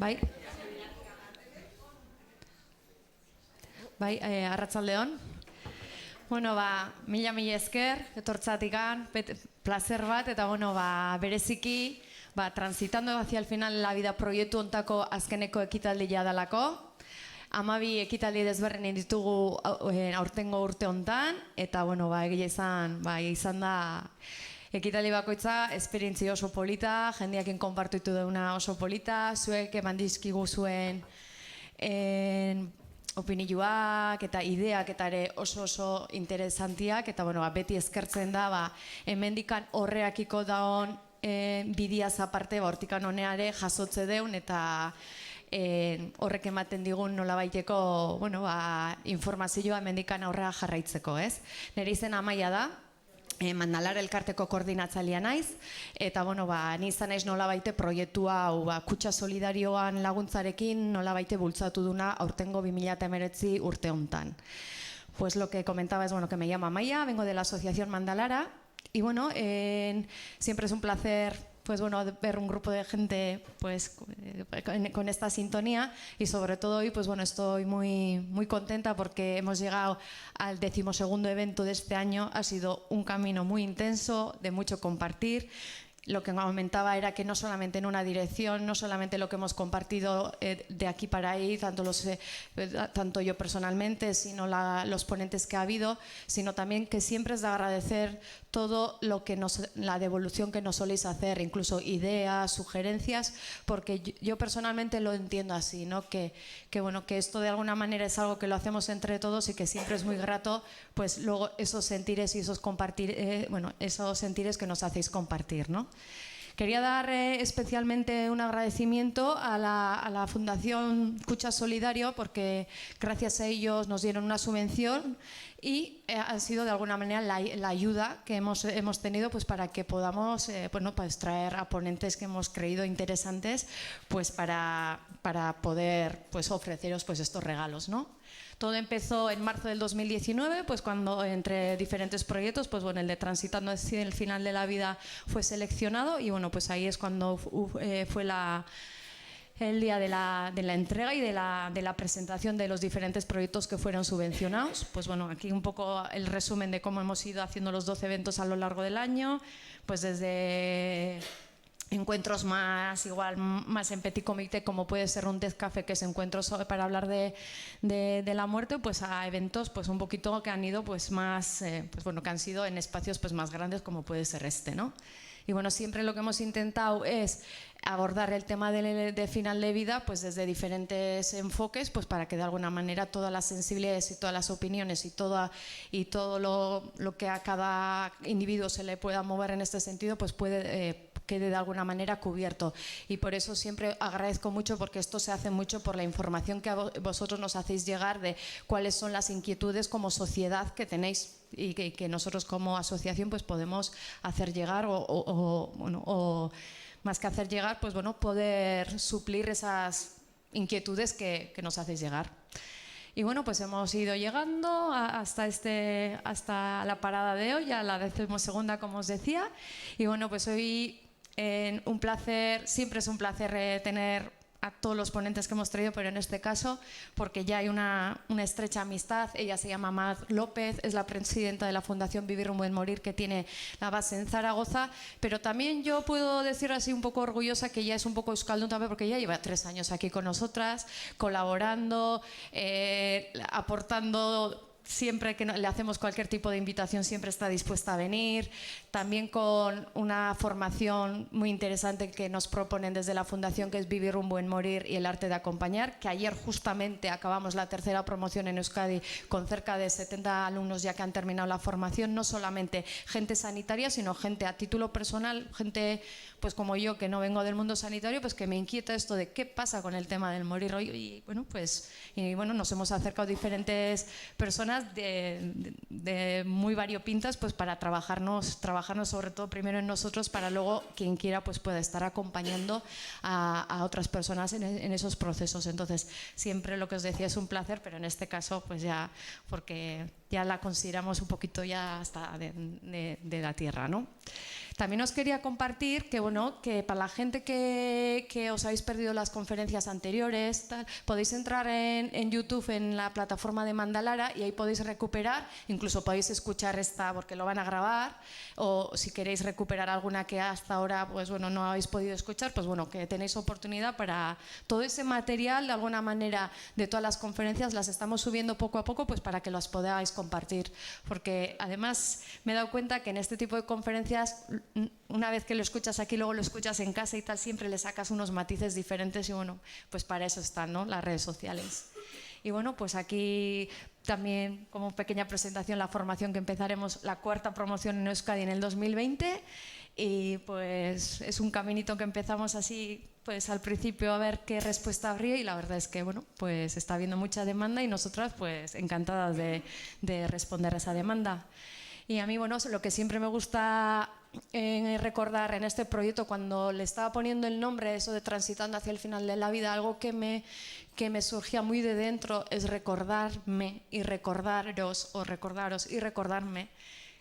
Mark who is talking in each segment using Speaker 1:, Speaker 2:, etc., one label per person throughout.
Speaker 1: Bai, bai, arratsaldeon. Bueno, mila esker, etortzatikan, placer bat, eta bueno, bereziki, transitando hacia el final la vida proiektu ontako azkeneko ekitaldia dalako. 12 ekitaldi desberdin ditugu aurtengo urte hontan, eta bueno, egia izan da ekitaldi bakoitza esperientzia oso polita, jendeakin konpartitu deuna oso polita, zuek eman dizkigu zuen opinioak eta ideak eta ere oso interesantiak, eta bueno, beti eskertzen da hemendikan horreakiko daon bidiaz aparte, hortikan honeare jasotze deun, eta horrek ematen digun nolabaiteko informazioa hemendikan aurrera jarraitzeko, ez? Nire izena Amaia da, Mandalara elkarteko koordinatzailea naiz, eta ni izan naiz nolabaite proiektu hau kutxa solidarioan laguntzarekin nolabaite bultzatu duna aurtengo 2019 urte hontan. Pues lo que comentaba es que me llamo Amaia, vengo de la asociación Mandalara, y bueno, siempre es un placer ver un grupo de gente con esta sintonía, y sobre todo hoy estoy muy contenta porque hemos llegado al 12º evento de este año. Ha sido un camino muy intenso, de mucho compartir. Lo que comentaba era que no solamente en una dirección, no solamente lo que hemos compartido de aquí para ahí, tanto yo personalmente, sino los ponentes que ha habido, sino también que siempre es de agradecer todo lo que la devolución que nos soléis hacer, incluso ideas, sugerencias, porque yo personalmente lo entiendo así, ¿no? Que esto de alguna manera es algo que lo hacemos entre todos y que siempre es muy grato, pues luego esos sentires y esos esos sentires que nos hacéis compartir, ¿no? Quería dar especialmente un agradecimiento a la Fundación Kutxa Solidario, porque gracias a ellos nos dieron una subvención y ha sido de alguna manera la ayuda que hemos tenido para que podamos traer a ponentes que hemos creído interesantes para poder ofreceros estos regalos, ¿no? Todo empezó en marzo del 2019, cuando entre diferentes proyectos, el de Transitando hacia el final de la vida fue seleccionado, y ahí es cuando fue el día de la entrega y de la presentación de los diferentes proyectos que fueron subvencionados. Aquí un poco el resumen de cómo hemos ido haciendo los 12 eventos a lo largo del año, desde encuentros más en petit comité, como puede ser un Death Café, que es encuentros para hablar de la muerte, a eventos un poquito que han ido más, que han sido en espacios más grandes, como puede ser este, ¿no? Y siempre lo que hemos intentado es abordar el tema de final de vida desde diferentes enfoques, para que de alguna manera todas las sensibilidades y todas las opiniones y todo lo que a cada individuo se le pueda mover en este sentido quede de alguna manera cubierto. Y por eso siempre agradezco mucho, porque esto se hace mucho por la información que vosotros nos hacéis llegar de cuáles son las inquietudes como sociedad que tenéis, y que nosotros como asociación podemos hacer llegar, o más que hacer llegar, poder suplir esas inquietudes que nos hacéis llegar. Y hemos ido llegando hasta la parada de hoy, a la 12ª, como os decía. Y hoy un placer, siempre es un placer tener a todos los ponentes que hemos traído, pero en este caso porque ya hay una estrecha amistad. Ella se llama Mar López, es la presidenta de la Fundación Vivir un buen morir, que tiene la base en Zaragoza, pero también yo puedo decir así un poco orgullosa que ella es un poco euskaldun también, porque ella lleva 3 años aquí con nosotras, colaborando, aportando. Siempre que le hacemos cualquier tipo de invitación, siempre está dispuesta a venir. También con una formación muy interesante que nos proponen desde la Fundación, que es Vivir un buen morir y el arte de acompañar, que ayer justamente acabamos la 3ª promoción en Euskadi con cerca de 70 alumnos ya que han terminado la formación. No solamente gente sanitaria, sino gente a título personal, gente como yo, que no vengo del mundo sanitario, que me inquieta esto de qué pasa con el tema del morir hoy. Y nos hemos acercado diferentes personas de muy variopintas para trabajarnos sobre todo primero en nosotros, para luego quien quiera pueda estar acompañando a otras personas en esos procesos. Entonces siempre lo que os decía es un placer, pero en este caso ya porque ya la consideramos un poquito ya hasta de la tierra, ¿no? También os quería compartir que, bueno, que para la gente que os habéis perdido las conferencias anteriores, podéis entrar en YouTube, en la plataforma de Mandalara, y ahí podéis recuperar, incluso podéis escuchar esta porque lo van a grabar, o si queréis recuperar alguna que hasta ahora pues, bueno, no habéis podido escuchar, pues bueno, que tenéis oportunidad para todo ese material, de alguna manera, de todas las conferencias, las estamos subiendo poco a poco pues para que las podáis compartir, porque además me he dado cuenta que en este tipo de conferencias, una vez que lo escuchas aquí, luego lo escuchas en casa y tal, siempre le sacas unos matices diferentes y bueno, pues para eso están, ¿no?, las redes sociales. Y bueno, pues aquí también como pequeña presentación la formación que empezaremos, la 4ª promoción en Euskadi en el 2020, y pues es un caminito que empezamos así pues al principio a ver qué respuesta habría, y la verdad es que bueno, pues está habiendo mucha demanda y nosotras pues encantadas de responder a esa demanda. Y a mí, bueno, lo que siempre me gusta recordar en este proyecto, cuando le estaba poniendo el nombre, eso de transitando hacia el final de la vida, algo que me surgía muy de dentro es recordarme y recordaros, o recordaros y recordarme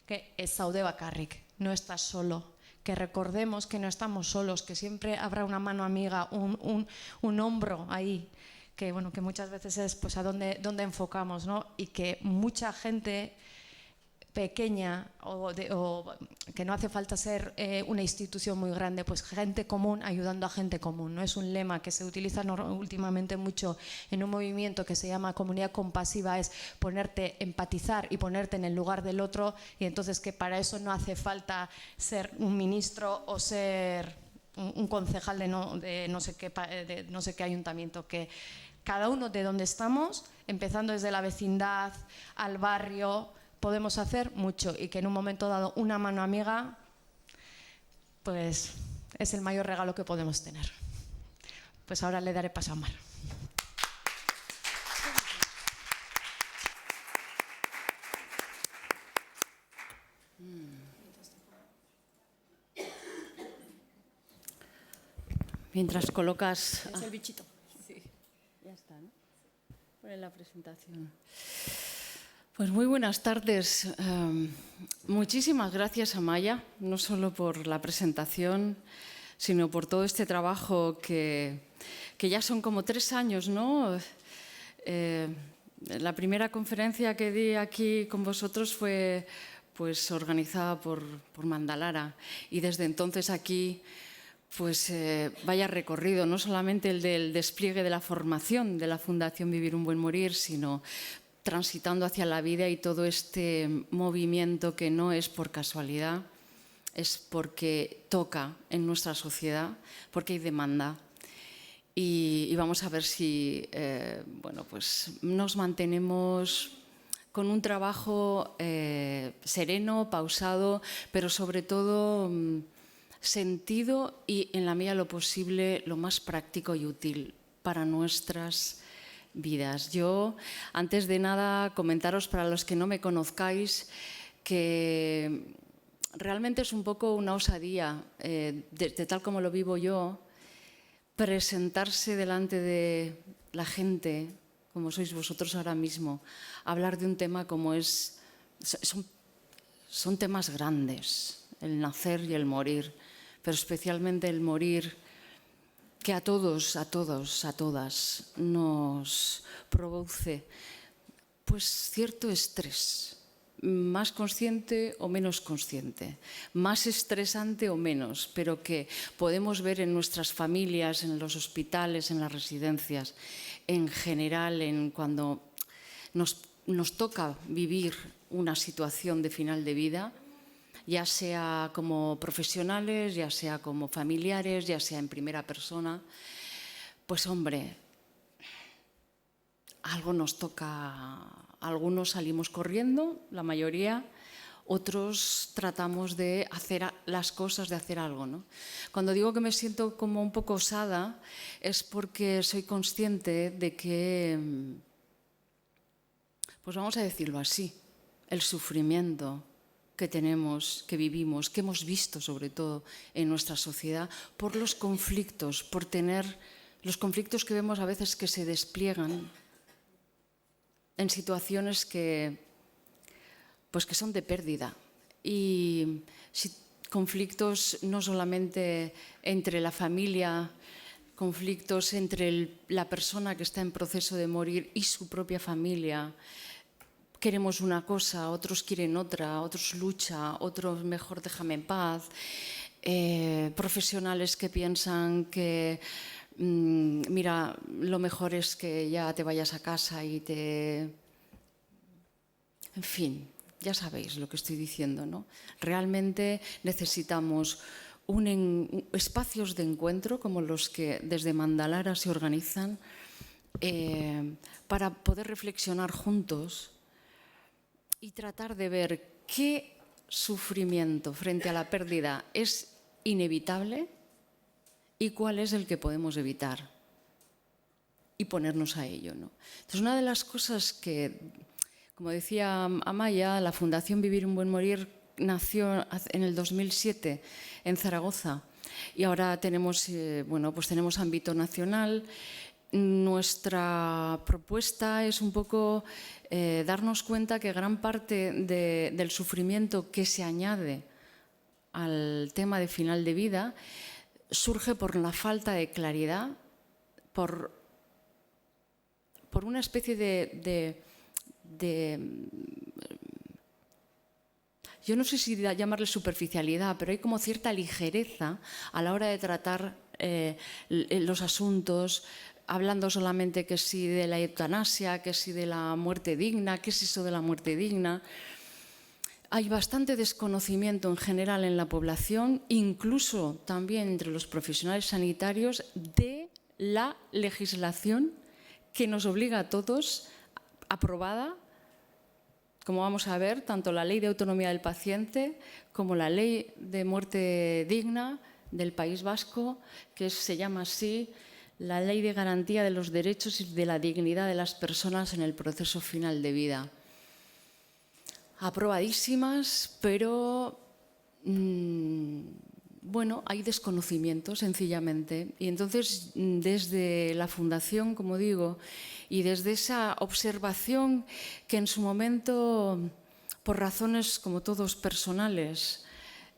Speaker 1: que ez zaude bakarrik, no estás solo, que recordemos que no estamos solos, que siempre habrá una mano amiga, un hombro ahí, que bueno, que muchas veces es pues a dónde enfocamos, ¿no? Y que mucha gente pequeña o que no hace falta ser una institución muy grande, pues gente común ayudando a gente común, ¿no? Es un lema que se utiliza últimamente mucho en un movimiento que se llama comunidad compasiva, es ponerte, empatizar y ponerte en el lugar del otro, y entonces que para eso no hace falta ser un ministro o ser un concejal de no sé qué ayuntamiento, que cada uno de donde estamos, empezando desde la vecindad al barrio, podemos hacer mucho, y que en un momento dado una mano amiga pues es el mayor regalo que podemos tener. Pues ahora le daré paso a Mar.
Speaker 2: Mientras colocas... Es el bichito. Sí, ya está, ¿no? Pone la presentación. Pues muy buenas tardes. Muchísimas gracias, Amaya, no solo por la presentación, sino por todo este trabajo que ya son como 3 años, ¿no? La primera conferencia que di aquí con vosotros fue pues, organizada por Mandalara, y desde entonces aquí pues vaya recorrido, no solamente el del despliegue de la formación de la Fundación Vivir un Buen Morir, sino transitando hacia la vida, y todo este movimiento que no es por casualidad, es porque toca en nuestra sociedad, porque hay demanda. Y vamos a ver si bueno, pues nos mantenemos con un trabajo sereno, pausado, pero sobre todo sentido y, en la medida de lo posible, lo más práctico y útil para nuestras vidas. Yo, antes de nada, comentaros, para los que no me conozcáis, que realmente es un poco una osadía, de tal como lo vivo yo, presentarse delante de la gente, como sois vosotros ahora mismo, hablar de un tema como es... Son temas grandes, el nacer y el morir, pero especialmente el morir, que a todos, a todas nos produce pues cierto estrés, más consciente o menos consciente, más estresante o menos, pero que podemos ver en nuestras familias, en los hospitales, en las residencias, en general, cuando nos toca vivir una situación de final de vida, ya sea como profesionales, ya sea como familiares, ya sea en primera persona. Pues hombre, algo nos toca. Algunos salimos corriendo, la mayoría, otros tratamos de hacer las cosas, de hacer algo, ¿no? Cuando digo que me siento como un poco osada, es porque soy consciente de que, pues vamos a decirlo así, el sufrimiento que tenemos, que vivimos, que hemos visto sobre todo en nuestra sociedad, por los conflictos, por tener los conflictos que vemos a veces que se despliegan en situaciones que son de pérdida. Y si conflictos no solamente entre la familia, conflictos entre la persona que está en proceso de morir y su propia familia. Queremos una cosa, otros quieren otra, otros luchan, otros mejor déjame en paz. Profesionales que piensan que, mira, lo mejor es que ya te vayas a casa y te... En fin, ya sabéis lo que estoy diciendo, ¿no? Realmente necesitamos espacios de encuentro como los que desde Mandalara se organizan para poder reflexionar juntos y tratar de ver qué sufrimiento frente a la pérdida es inevitable y cuál es el que podemos evitar y ponernos a ello, ¿no? Entonces, una de las cosas que, como decía Amaya, la Fundación Vivir un Buen Morir nació en el 2007 en Zaragoza y ahora tenemos, pues tenemos ámbito nacional. Nuestra propuesta es un poco darnos cuenta que gran parte del sufrimiento que se añade al tema de final de vida surge por la falta de claridad, por una especie de yo no sé si llamarle superficialidad, pero hay como cierta ligereza a la hora de tratar los asuntos, hablando solamente que sí de la eutanasia, que sí de la muerte digna, qué es eso de la muerte digna. Hay bastante desconocimiento en general en la población, incluso también entre los profesionales sanitarios, de la legislación que nos obliga a todos, aprobada, como vamos a ver, tanto la Ley de Autonomía del Paciente como la Ley de Muerte Digna del País Vasco, que se llama así la Ley de Garantía de los Derechos y de la Dignidad de las Personas en el Proceso Final de Vida. Aprobadísimas, pero bueno, hay desconocimiento sencillamente. Y entonces, desde la Fundación, como digo, y desde esa observación que en su momento, por razones como todos personales,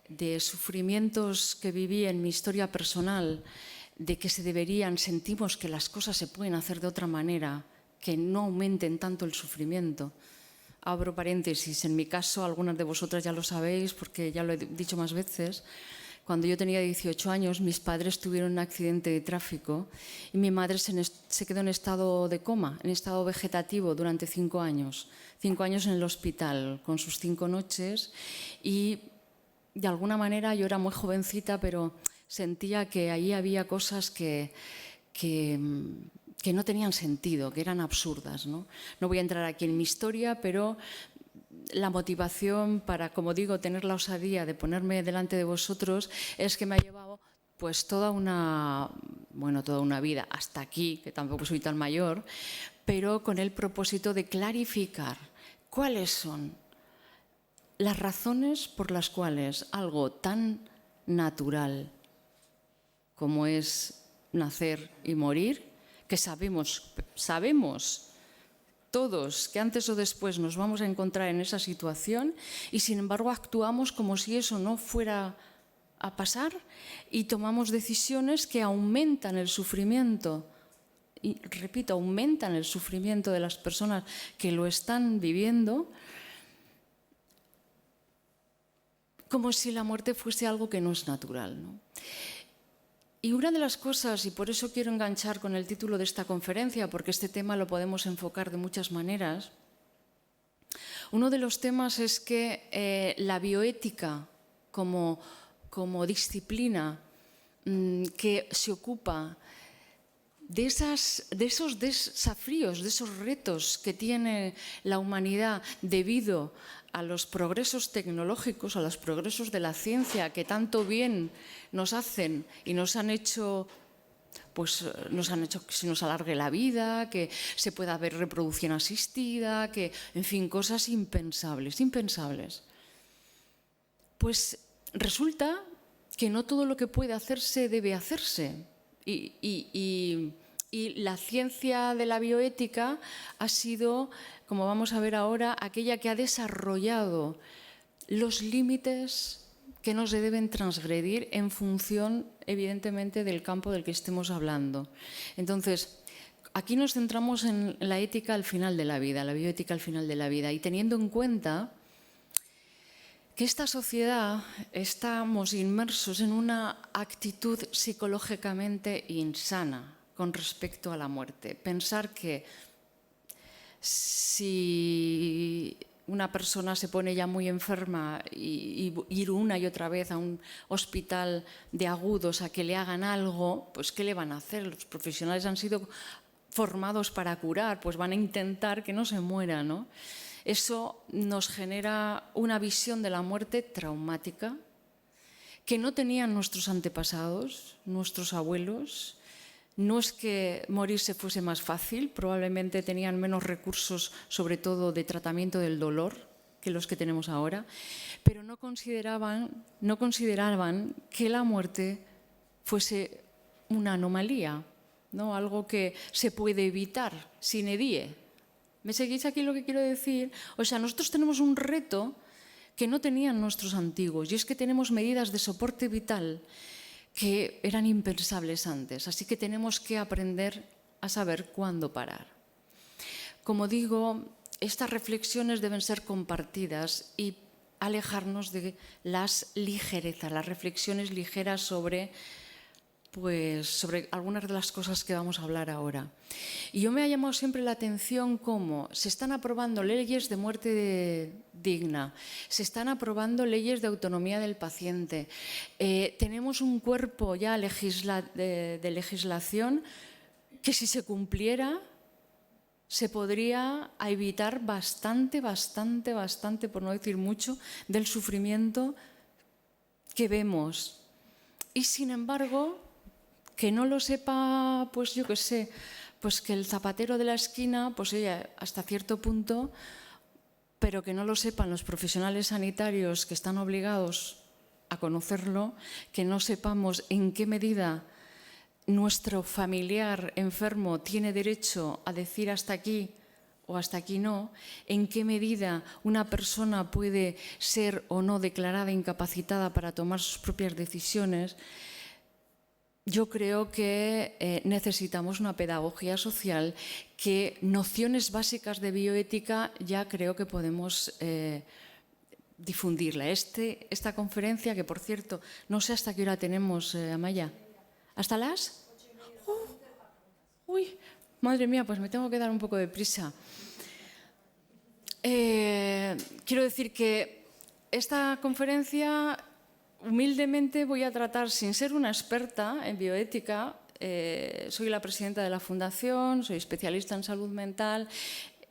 Speaker 2: de sufrimientos que viví en mi historia personal, de que sentimos que las cosas se pueden hacer de otra manera, que no aumenten tanto el sufrimiento. Abro paréntesis, en mi caso, algunas de vosotras ya lo sabéis porque ya lo he dicho más veces. Cuando yo tenía 18 años, mis padres tuvieron un accidente de tráfico y mi madre se quedó en estado de coma, en estado vegetativo durante 5 años. 5 años en el hospital, con sus 5 noches. Y de alguna manera yo era muy jovencita, pero sentía que ahí había cosas que no tenían sentido, que eran absurdas, ¿no? No voy a entrar aquí en mi historia, pero la motivación para, como digo, tener la osadía de ponerme delante de vosotros es que me ha llevado pues toda una vida hasta aquí, que tampoco soy tan mayor, pero con el propósito de clarificar cuáles son las razones por las cuales algo tan natural como es nacer y morir, que sabemos todos que antes o después nos vamos a encontrar en esa situación y sin embargo actuamos como si eso no fuera a pasar y tomamos decisiones que aumentan el sufrimiento. Y repito, aumentan el sufrimiento de las personas que lo están viviendo, como si la muerte fuese algo que no es natural, ¿no? Y una de las cosas, y por eso quiero enganchar con el título de esta conferencia, porque este tema lo podemos enfocar de muchas maneras, uno de los temas es que la bioética como disciplina que se ocupa de esos desafíos, de esos retos que tiene la humanidad debido a los progresos tecnológicos, a los progresos de la ciencia que tanto bien nos hacen y nos han hecho que se nos alargue la vida, que se pueda haber reproducción asistida, que, en fin, cosas impensables. Pues resulta que no todo lo que puede hacerse debe hacerse. Y la ciencia de la bioética ha sido, como vamos a ver ahora, aquella que ha desarrollado los límites que no se deben transgredir en función, evidentemente, del campo del que estemos hablando. Entonces, aquí nos centramos en la ética al final de la vida, la bioética al final de la vida, y teniendo en cuenta que esta sociedad estamos inmersos en una actitud psicológicamente insana con respecto a la muerte. Pensar que si una persona se pone ya muy enferma y ir una y otra vez a un hospital de agudos a que le hagan algo, pues ¿qué le van a hacer? Los profesionales han sido formados para curar, pues van a intentar que no se muera, ¿no? Eso nos genera una visión de la muerte traumática que no tenían nuestros antepasados, nuestros abuelos. No es que morirse fuese más fácil, probablemente tenían menos recursos, sobre todo de tratamiento del dolor, que los que tenemos ahora, pero no consideraban que la muerte fuese una anomalía, ¿no? Algo que se puede evitar sine die. ¿Me seguís aquí lo que quiero decir? O sea, nosotros tenemos un reto que no tenían nuestros antiguos, y es que tenemos medidas de soporte vital que eran impensables antes, así que tenemos que aprender a saber cuándo parar. Como digo, estas reflexiones deben ser compartidas y alejarnos de las ligerezas, las reflexiones ligeras sobre algunas de las cosas que vamos a hablar ahora. Y yo me ha llamado siempre la atención cómo se están aprobando leyes de muerte digna, se están aprobando leyes de autonomía del paciente. Tenemos un cuerpo ya de legislación que, si se cumpliera, se podría evitar bastante, por no decir mucho, del sufrimiento que vemos. Y sin embargo, que no lo sepa, pues yo qué sé, pues que el zapatero de la esquina, pues oye, hasta cierto punto, pero que no lo sepan los profesionales sanitarios que están obligados a conocerlo, que no sepamos en qué medida nuestro familiar enfermo tiene derecho a decir hasta aquí o hasta aquí no, en qué medida una persona puede ser o no declarada incapacitada para tomar sus propias decisiones. Yo creo que necesitamos una pedagogía social, que nociones básicas de bioética ya creo que podemos difundirla. Esta conferencia, que por cierto, no sé hasta qué hora tenemos, Amaya. ¿Hasta las? Uy, madre mía, pues me tengo que dar un poco de prisa. Quiero decir que esta conferencia, humildemente, voy a tratar, sin ser una experta en bioética, soy la presidenta de la fundación, soy especialista en salud mental,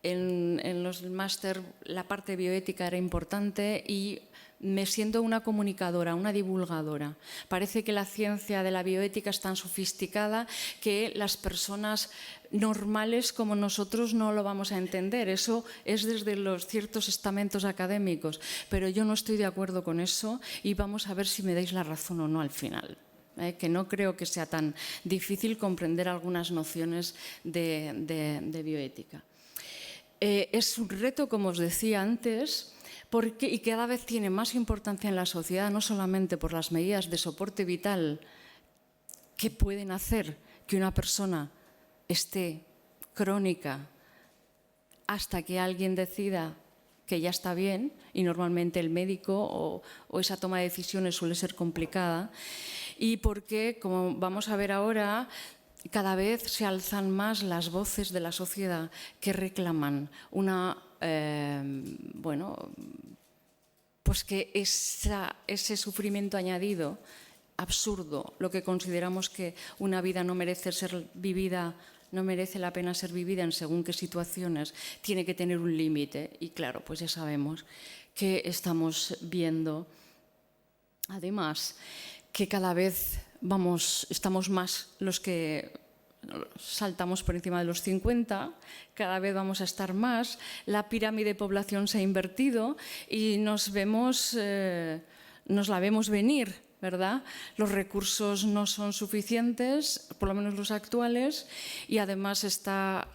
Speaker 2: en los máster la parte bioética era importante y me siento una comunicadora, una divulgadora. Parece que la ciencia de la bioética es tan sofisticada que las personas normales como nosotros no lo vamos a entender. Eso es desde los ciertos estamentos académicos, pero yo no estoy de acuerdo con eso y vamos a ver si me dais la razón o no al final. Que no creo que sea tan difícil comprender algunas nociones de bioética. Es un reto, como os decía antes, y cada vez tiene más importancia en la sociedad, no solamente por las medidas de soporte vital que pueden hacer que una persona esté crónica hasta que alguien decida que ya está bien, y normalmente el médico o esa toma de decisiones suele ser complicada, y porque, como vamos a ver ahora, cada vez se alzan más las voces de la sociedad que reclaman pues que ese sufrimiento añadido, absurdo, lo que consideramos que una vida no merece ser vivida, no merece la pena ser vivida en según qué situaciones, tiene que tener un límite. Y claro, pues ya sabemos que estamos viendo, además, que cada vez estamos más los que saltamos por encima de los 50, cada vez vamos a estar más, la pirámide de población se ha invertido y nos la vemos venir, ¿verdad? Los recursos no son suficientes, por lo menos los actuales, y además está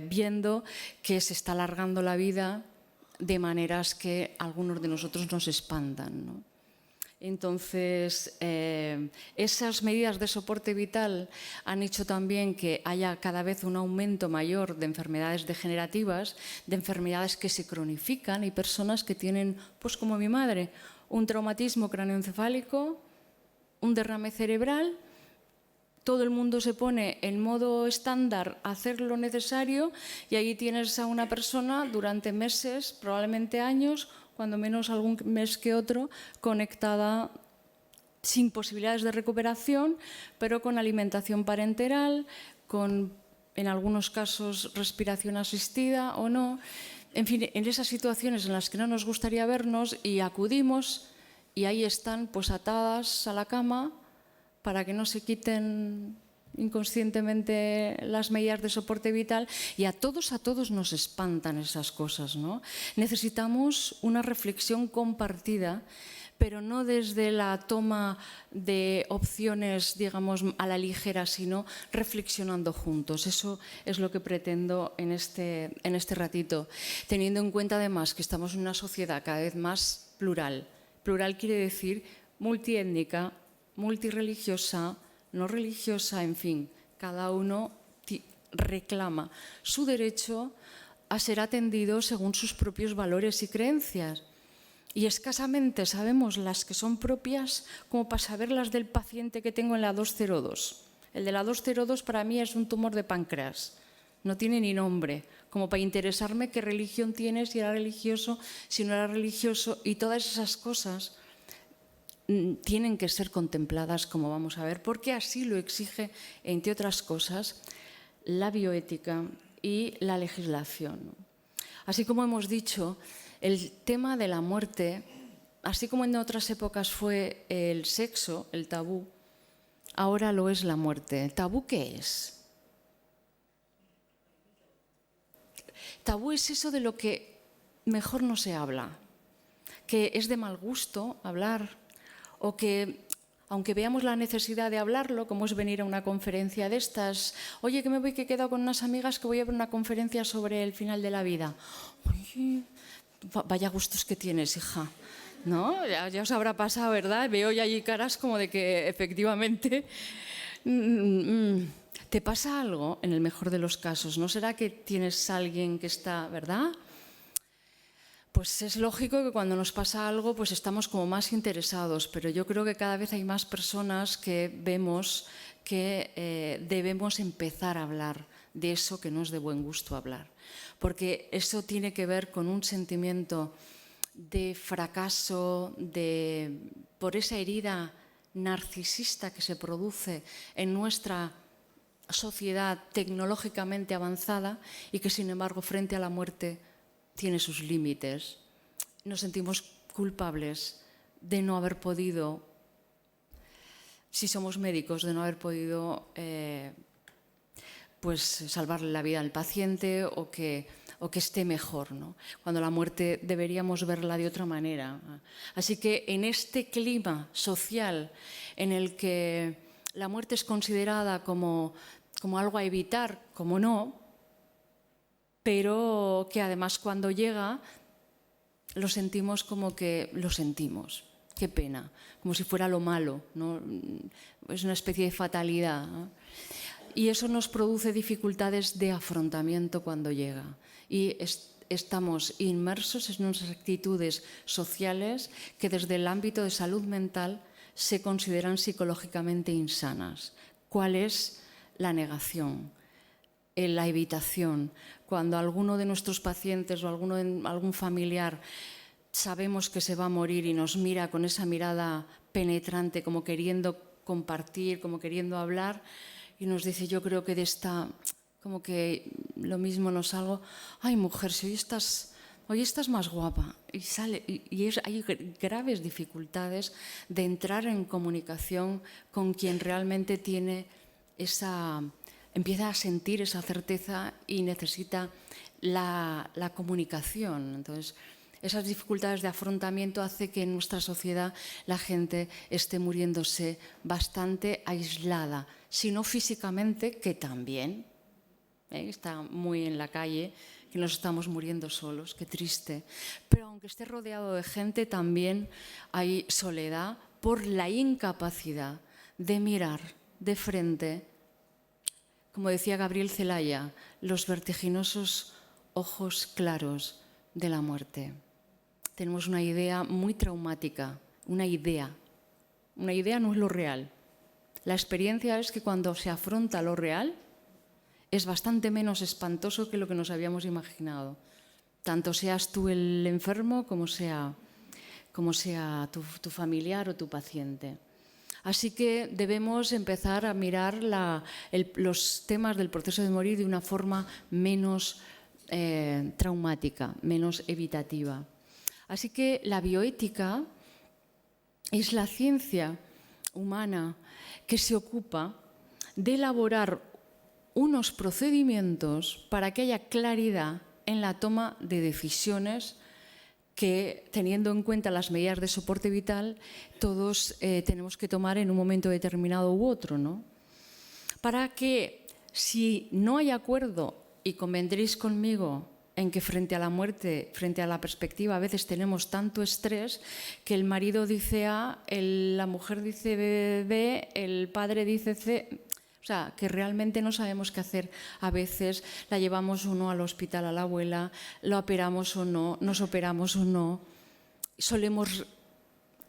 Speaker 2: viendo que se está alargando la vida de maneras que algunos de nosotros nos espantan, ¿no? Entonces, esas medidas de soporte vital han hecho también que haya cada vez un aumento mayor de enfermedades degenerativas, de enfermedades que se cronifican y personas que tienen, pues como mi madre, un traumatismo cráneoencefálico, un derrame cerebral. Todo el mundo se pone en modo estándar a hacer lo necesario y ahí tienes a una persona durante meses, probablemente años, cuando menos algún mes que otro, conectada sin posibilidades de recuperación, pero con alimentación parenteral, con, en algunos casos, respiración asistida o no. En fin, en esas situaciones en las que no nos gustaría vernos y acudimos y ahí están pues atadas a la cama para que no se quiten inconscientemente las medidas de soporte vital, y a todos nos espantan esas cosas, ¿no? Necesitamos una reflexión compartida, pero no desde la toma de opciones, digamos, a la ligera, sino reflexionando juntos. Eso es lo que pretendo en este ratito, teniendo en cuenta además que estamos en una sociedad cada vez más plural. Plural quiere decir multiétnica, multirreligiosa, no religiosa, en fin, cada uno reclama su derecho a ser atendido según sus propios valores y creencias. Y escasamente sabemos las que son propias como para saber las del paciente que tengo en la 202. El de la 202 para mí es un tumor de páncreas, no tiene ni nombre, como para interesarme qué religión tiene, si era religioso, si no era religioso, y todas esas cosas tienen que ser contempladas, como vamos a ver, porque así lo exige, entre otras cosas, la bioética y la legislación. Así como hemos dicho, el tema de la muerte, así como en otras épocas fue el sexo, el tabú, ahora lo es la muerte. ¿Tabú qué es? Tabú es eso de lo que mejor no se habla, que es de mal gusto hablar, o que, aunque veamos la necesidad de hablarlo, como es venir a una conferencia de estas, oye, que me voy, que he quedado con unas amigas que voy a ver una conferencia sobre el final de la vida. Oye, vaya gustos que tienes, hija. ¿No? Ya os habrá pasado, ¿verdad? Veo ya allí caras como de que efectivamente te pasa algo, en el mejor de los casos. ¿No será que tienes a alguien que está, ¿verdad? Pues es lógico que cuando nos pasa algo pues estamos como más interesados, pero yo creo que cada vez hay más personas que vemos que debemos empezar a hablar de eso que no es de buen gusto hablar, porque eso tiene que ver con un sentimiento de fracaso, por esa herida narcisista que se produce en nuestra sociedad tecnológicamente avanzada y que sin embargo frente a la muerte tiene sus límites. Nos sentimos culpables de no haber podido, si somos médicos, de no haber podido pues salvarle la vida al paciente o que esté mejor, ¿no? Cuando la muerte deberíamos verla de otra manera. Así que en este clima social en el que la muerte es considerada como algo a evitar, como no, pero que además cuando llega lo sentimos como que lo sentimos. Qué pena, como si fuera lo malo, ¿no? Es una especie de fatalidad, ¿no? Y eso nos produce dificultades de afrontamiento cuando llega. Y estamos inmersos en unas actitudes sociales que desde el ámbito de salud mental se consideran psicológicamente insanas. ¿Cuál es la negación? La evitación. Cuando alguno de nuestros pacientes o algún familiar sabemos que se va a morir y nos mira con esa mirada penetrante, como queriendo compartir, como queriendo hablar, y nos dice, yo creo que de esta, como que lo mismo no salgo, ay mujer, si hoy estás más guapa, y hay graves dificultades de entrar en comunicación con quien realmente tiene empieza a sentir esa certeza y necesita la comunicación. Entonces, esas dificultades de afrontamiento hacen que en nuestra sociedad la gente esté muriéndose bastante aislada, si no físicamente, que también. Está muy en la calle, que nos estamos muriendo solos, qué triste. Pero aunque esté rodeado de gente, también hay soledad por la incapacidad de mirar de frente, como decía Gabriel Celaya, los vertiginosos ojos claros de la muerte. Tenemos una idea muy traumática, una idea no es lo real. La experiencia es que cuando se afronta lo real es bastante menos espantoso que lo que nos habíamos imaginado. Tanto seas tú el enfermo como sea tu familiar o tu paciente. Así que debemos empezar a mirar los temas del proceso de morir de una forma menos traumática, menos evitativa. Así que la bioética es la ciencia humana que se ocupa de elaborar unos procedimientos para que haya claridad en la toma de decisiones que, teniendo en cuenta las medidas de soporte vital, todos tenemos que tomar en un momento determinado u otro, ¿no? Para que, si no hay acuerdo, y convendréis conmigo en que frente a la muerte, frente a la perspectiva, a veces tenemos tanto estrés que el marido dice A, la mujer dice B, el padre dice C. O sea, que realmente no sabemos qué hacer. A veces la llevamos o no al hospital a la abuela, la operamos o no, nos operamos o no. Solemos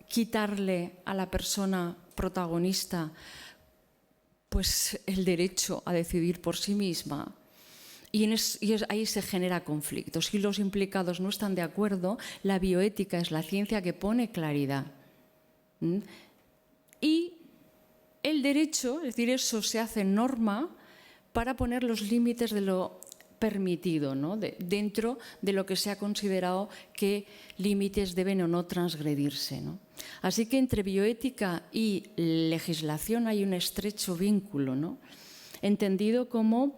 Speaker 2: quitarle a la persona protagonista pues el derecho a decidir por sí misma. Y ahí se genera conflicto. Si los implicados no están de acuerdo, la bioética es la ciencia que pone claridad. Y el derecho, es decir, eso se hace norma para poner los límites de lo permitido, ¿no? Dentro de lo que se ha considerado que límites deben o no transgredirse, ¿no? Así que entre bioética y legislación hay un estrecho vínculo, ¿no? Entendido como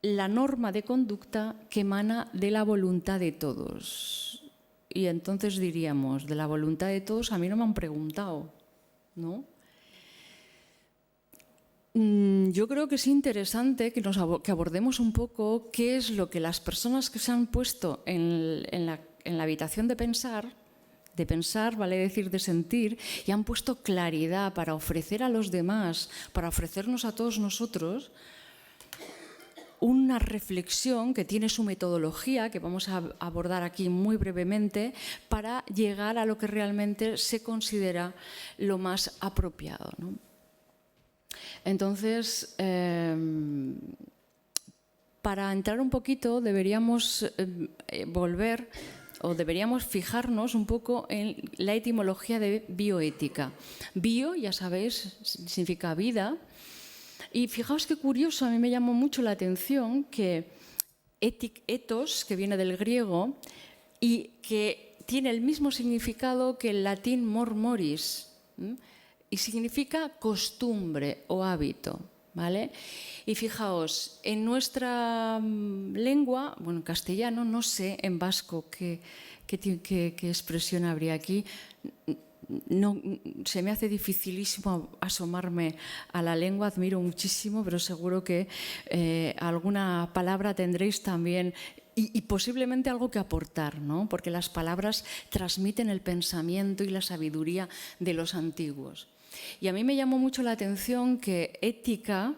Speaker 2: la norma de conducta que emana de la voluntad de todos. Y entonces diríamos, de la voluntad de todos a mí no me han preguntado, ¿no? Yo creo que es interesante que abordemos un poco qué es lo que las personas que se han puesto en la habitación de pensar, vale decir de sentir, y han puesto claridad para ofrecer a los demás, para ofrecernos a todos nosotros, una reflexión que tiene su metodología, que vamos a abordar aquí muy brevemente, para llegar a lo que realmente se considera lo más apropiado, ¿no? Entonces, para entrar un poquito deberíamos volver o deberíamos fijarnos un poco en la etimología de bioética. Bio, ya sabéis, significa vida. Y fijaos qué curioso, a mí me llamó mucho la atención que ethos, que viene del griego, y que tiene el mismo significado que el latín mor moris, y significa costumbre o hábito, ¿vale? Y fijaos, en nuestra lengua, bueno, en castellano, no sé en vasco qué expresión habría aquí. No, se me hace dificilísimo asomarme a la lengua, admiro muchísimo, pero seguro que alguna palabra tendréis también y posiblemente algo que aportar, ¿no? Porque las palabras transmiten el pensamiento y la sabiduría de los antiguos. Y a mí me llamó mucho la atención que ética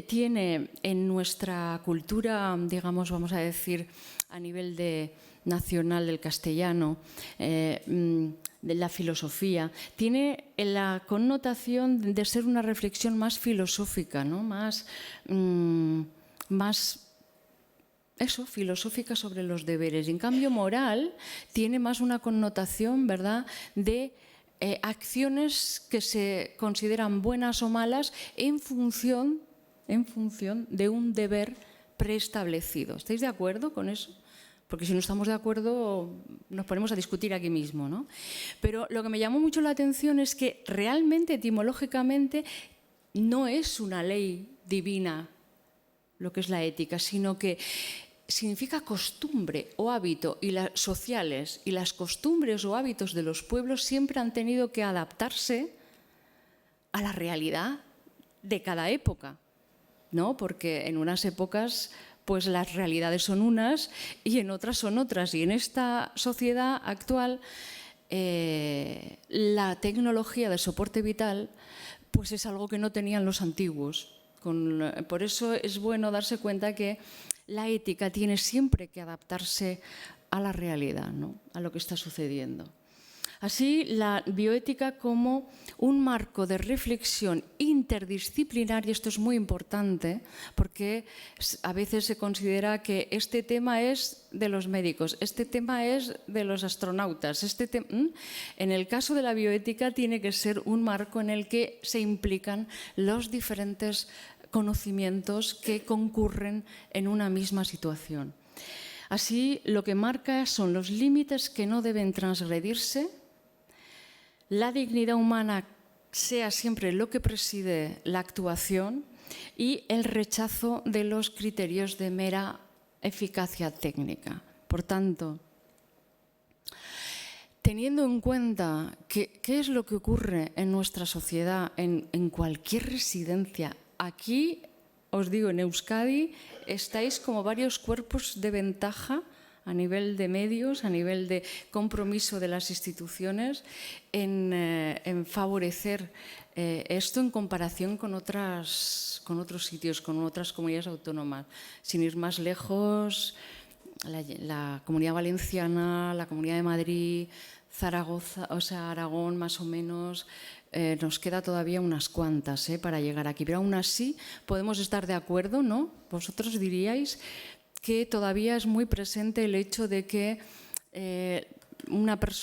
Speaker 2: tiene en nuestra cultura, digamos, vamos a decir, a nivel nacional del castellano, de la filosofía, tiene la connotación de ser una reflexión más filosófica, ¿no? Más filosófica sobre los deberes. Y en cambio, moral tiene más una connotación, ¿verdad?, de acciones que se consideran buenas o malas en función de un deber preestablecido. ¿Estáis de acuerdo con eso? Porque si no estamos de acuerdo nos ponemos a discutir aquí mismo, ¿no? Pero lo que me llamó mucho la atención es que realmente, etimológicamente, no es una ley divina lo que es la ética, sino que significa costumbre o hábito, y las sociales y las costumbres o hábitos de los pueblos siempre han tenido que adaptarse a la realidad de cada época, ¿no? Porque en unas épocas pues las realidades son unas y en otras son otras. Y en esta sociedad actual la tecnología de soporte vital pues es algo que no tenían los antiguos. Por eso es bueno darse cuenta que la ética tiene siempre que adaptarse a la realidad, ¿no? A lo que está sucediendo. Así, la bioética como un marco de reflexión interdisciplinar, y esto es muy importante porque a veces se considera que este tema es de los médicos, este tema es de los astronautas. En el caso de la bioética tiene que ser un marco en el que se implican los diferentes conocimientos que concurren en una misma situación. Así, lo que marca son los límites que no deben transgredirse, la dignidad humana sea siempre lo que preside la actuación y el rechazo de los criterios de mera eficacia técnica. Por tanto, teniendo en cuenta qué es lo que ocurre en nuestra sociedad, en cualquier residencia, aquí, os digo, en Euskadi estáis como varios cuerpos de ventaja a nivel de medios, a nivel de compromiso de las instituciones, en favorecer esto en comparación con otros sitios, con otras comunidades autónomas. Sin ir más lejos, la Comunidad Valenciana, la Comunidad de Madrid, Zaragoza, o sea, Aragón más o menos, nos queda todavía unas cuantas para llegar aquí. Pero aún así podemos estar de acuerdo, ¿no? Vosotros diríais que todavía es muy presente el hecho de que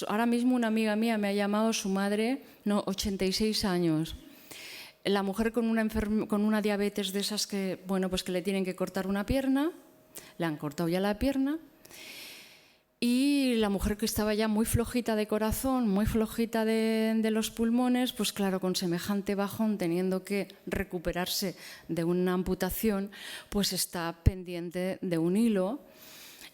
Speaker 2: ahora mismo una amiga mía me ha llamado su madre, 86 años. La mujer con una diabetes de esas que, bueno, pues que le tienen que cortar una pierna, le han cortado ya la pierna, y la mujer que estaba ya muy flojita de corazón, muy flojita de los pulmones, pues claro, con semejante bajón, teniendo que recuperarse de una amputación, pues está pendiente de un hilo.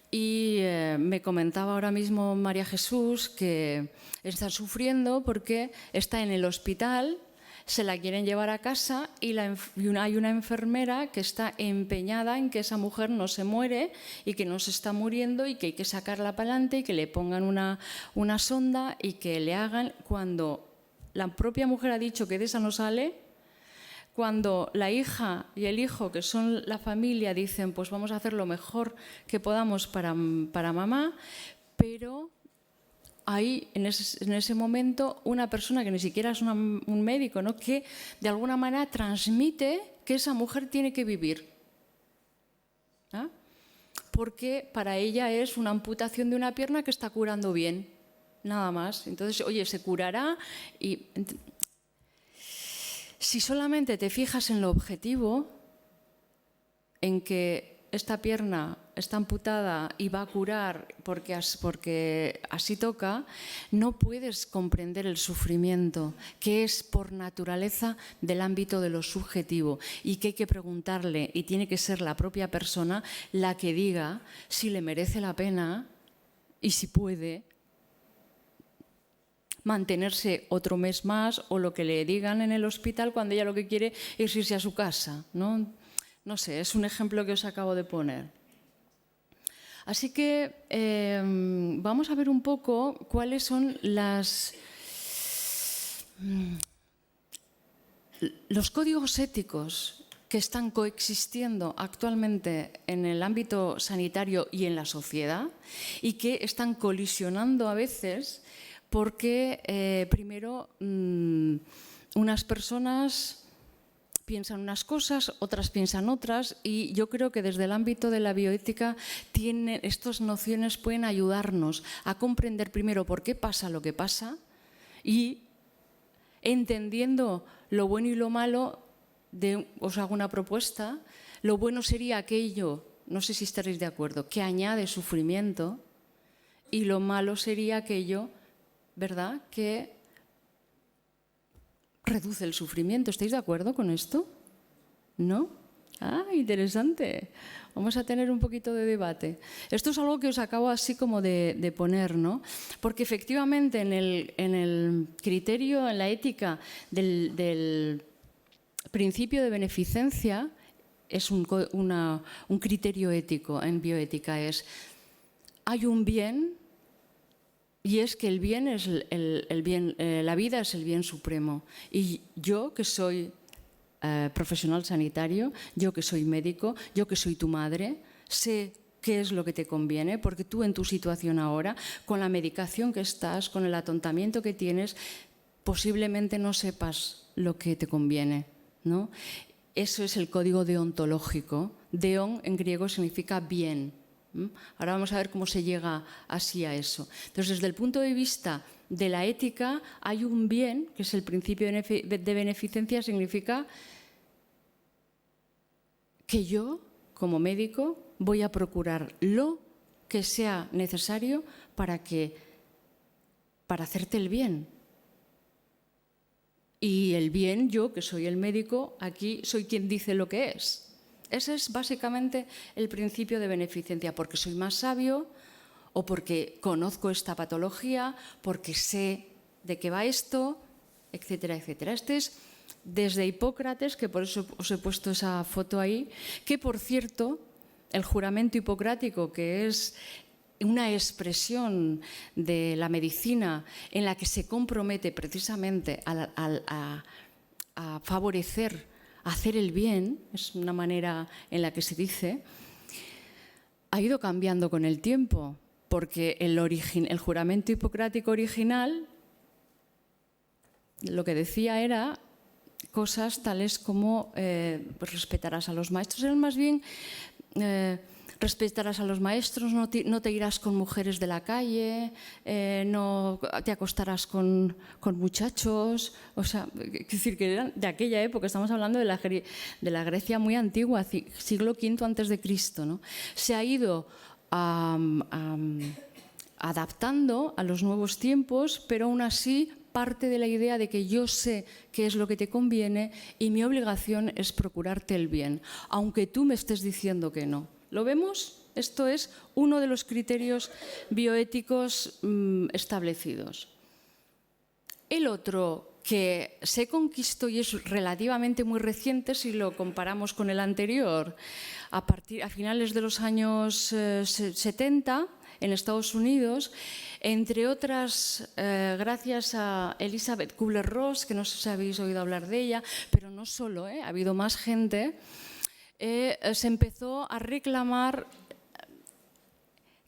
Speaker 2: Y me comentaba ahora mismo María Jesús que está sufriendo porque está en el hospital, se la quieren llevar a casa y hay una enfermera que está empeñada en que esa mujer no se muere y que no se está muriendo y que hay que sacarla para adelante y que le pongan una sonda y que le hagan, cuando la propia mujer ha dicho que de esa no sale, cuando la hija y el hijo, que son la familia, dicen pues vamos a hacer lo mejor que podamos para mamá, pero hay en ese momento una persona que ni siquiera es un médico, ¿no?, que de alguna manera transmite que esa mujer tiene que vivir. ¿Ah? Porque para ella es una amputación de una pierna que está curando bien, nada más. Entonces, oye, se curará y... Si solamente te fijas en lo objetivo, en que esta pierna está amputada y va a curar porque así toca, no puedes comprender el sufrimiento, que es por naturaleza del ámbito de lo subjetivo y que hay que preguntarle, y tiene que ser la propia persona la que diga si le merece la pena y si puede mantenerse otro mes más o lo que le digan en el hospital cuando ella lo que quiere es irse a su casa, ¿no? No sé, es un ejemplo que os acabo de poner. Así que vamos a ver un poco cuáles son los códigos éticos que están coexistiendo actualmente en el ámbito sanitario y en la sociedad y que están colisionando a veces porque, primero, unas personas piensan unas cosas, otras piensan otras, y yo creo que desde el ámbito de la bioética estas nociones pueden ayudarnos a comprender primero por qué pasa lo que pasa y, entendiendo lo bueno y lo malo, os hago una propuesta. Lo bueno sería aquello, no sé si estaréis de acuerdo, que añade sufrimiento, y lo malo sería aquello, ¿verdad?, que reduce el sufrimiento. ¿Estáis de acuerdo con esto? ¿No? Ah, interesante. Vamos a tener un poquito de debate. Esto es algo que os acabo así como de poner, ¿no? Porque efectivamente en el criterio, en la ética del principio de beneficencia, es un criterio ético en bioética, hay un bien Y es que el bien es el bien, la vida es el bien supremo. Y yo, que soy profesional sanitario, yo que soy médico, yo que soy tu madre, sé qué es lo que te conviene, porque tú en tu situación ahora, con la medicación que estás, con el atontamiento que tienes, posiblemente no sepas lo que te conviene, ¿no? Eso es el código deontológico. Deon en griego significa bien. Ahora vamos a ver cómo se llega así a eso. Entonces, desde el punto de vista de la ética, hay un bien, que es el principio de beneficencia, significa que yo, como médico, voy a procurar lo que sea necesario para hacerte el bien. Y el bien, yo, que soy el médico, aquí soy quien dice lo que es. Ese es básicamente el principio de beneficencia, porque soy más sabio o porque conozco esta patología, porque sé de qué va esto, etcétera, etcétera. Este es desde Hipócrates, que por eso os he puesto esa foto ahí, que por cierto, el juramento hipocrático, que es una expresión de la medicina en la que se compromete precisamente a favorecer, a hacer el bien, es una manera en la que se dice, ha ido cambiando con el tiempo, porque el juramento hipocrático original lo que decía era cosas tales como pues respetarás a los maestros, eran más bien respetarás a los maestros, no te irás con mujeres de la calle, no te acostarás con muchachos. O sea, es decir, que eran de aquella época, estamos hablando de la Grecia muy antigua, siglo V antes de Cristo, ¿no? Se ha ido adaptando a los nuevos tiempos, pero aún así parte de la idea de que yo sé qué es lo que te conviene y mi obligación es procurarte el bien, aunque tú me estés diciendo que no. ¿Lo vemos? Esto es uno de los criterios bioéticos establecidos. El otro que se conquistó y es relativamente muy reciente si lo comparamos con el anterior, a finales de los años 70 en Estados Unidos, entre otras, gracias a Elizabeth Kubler-Ross, que no sé si habéis oído hablar de ella, pero no solo, ha habido más gente, se empezó a reclamar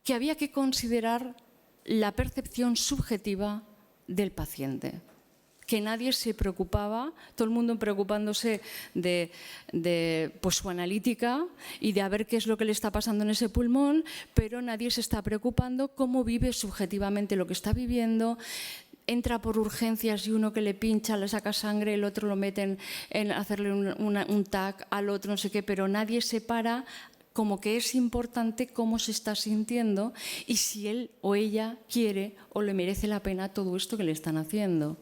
Speaker 2: que había que considerar la percepción subjetiva del paciente, que nadie se preocupaba, todo el mundo preocupándose de pues, su analítica y de a ver qué es lo que le está pasando en ese pulmón, pero nadie se está preocupando cómo vive subjetivamente lo que está viviendo. Entra por urgencias y uno que le pincha, le saca sangre, el otro lo meten en hacerle un TAC al otro, no sé qué, pero nadie se para como que es importante cómo se está sintiendo y si él o ella quiere o le merece la pena todo esto que le están haciendo.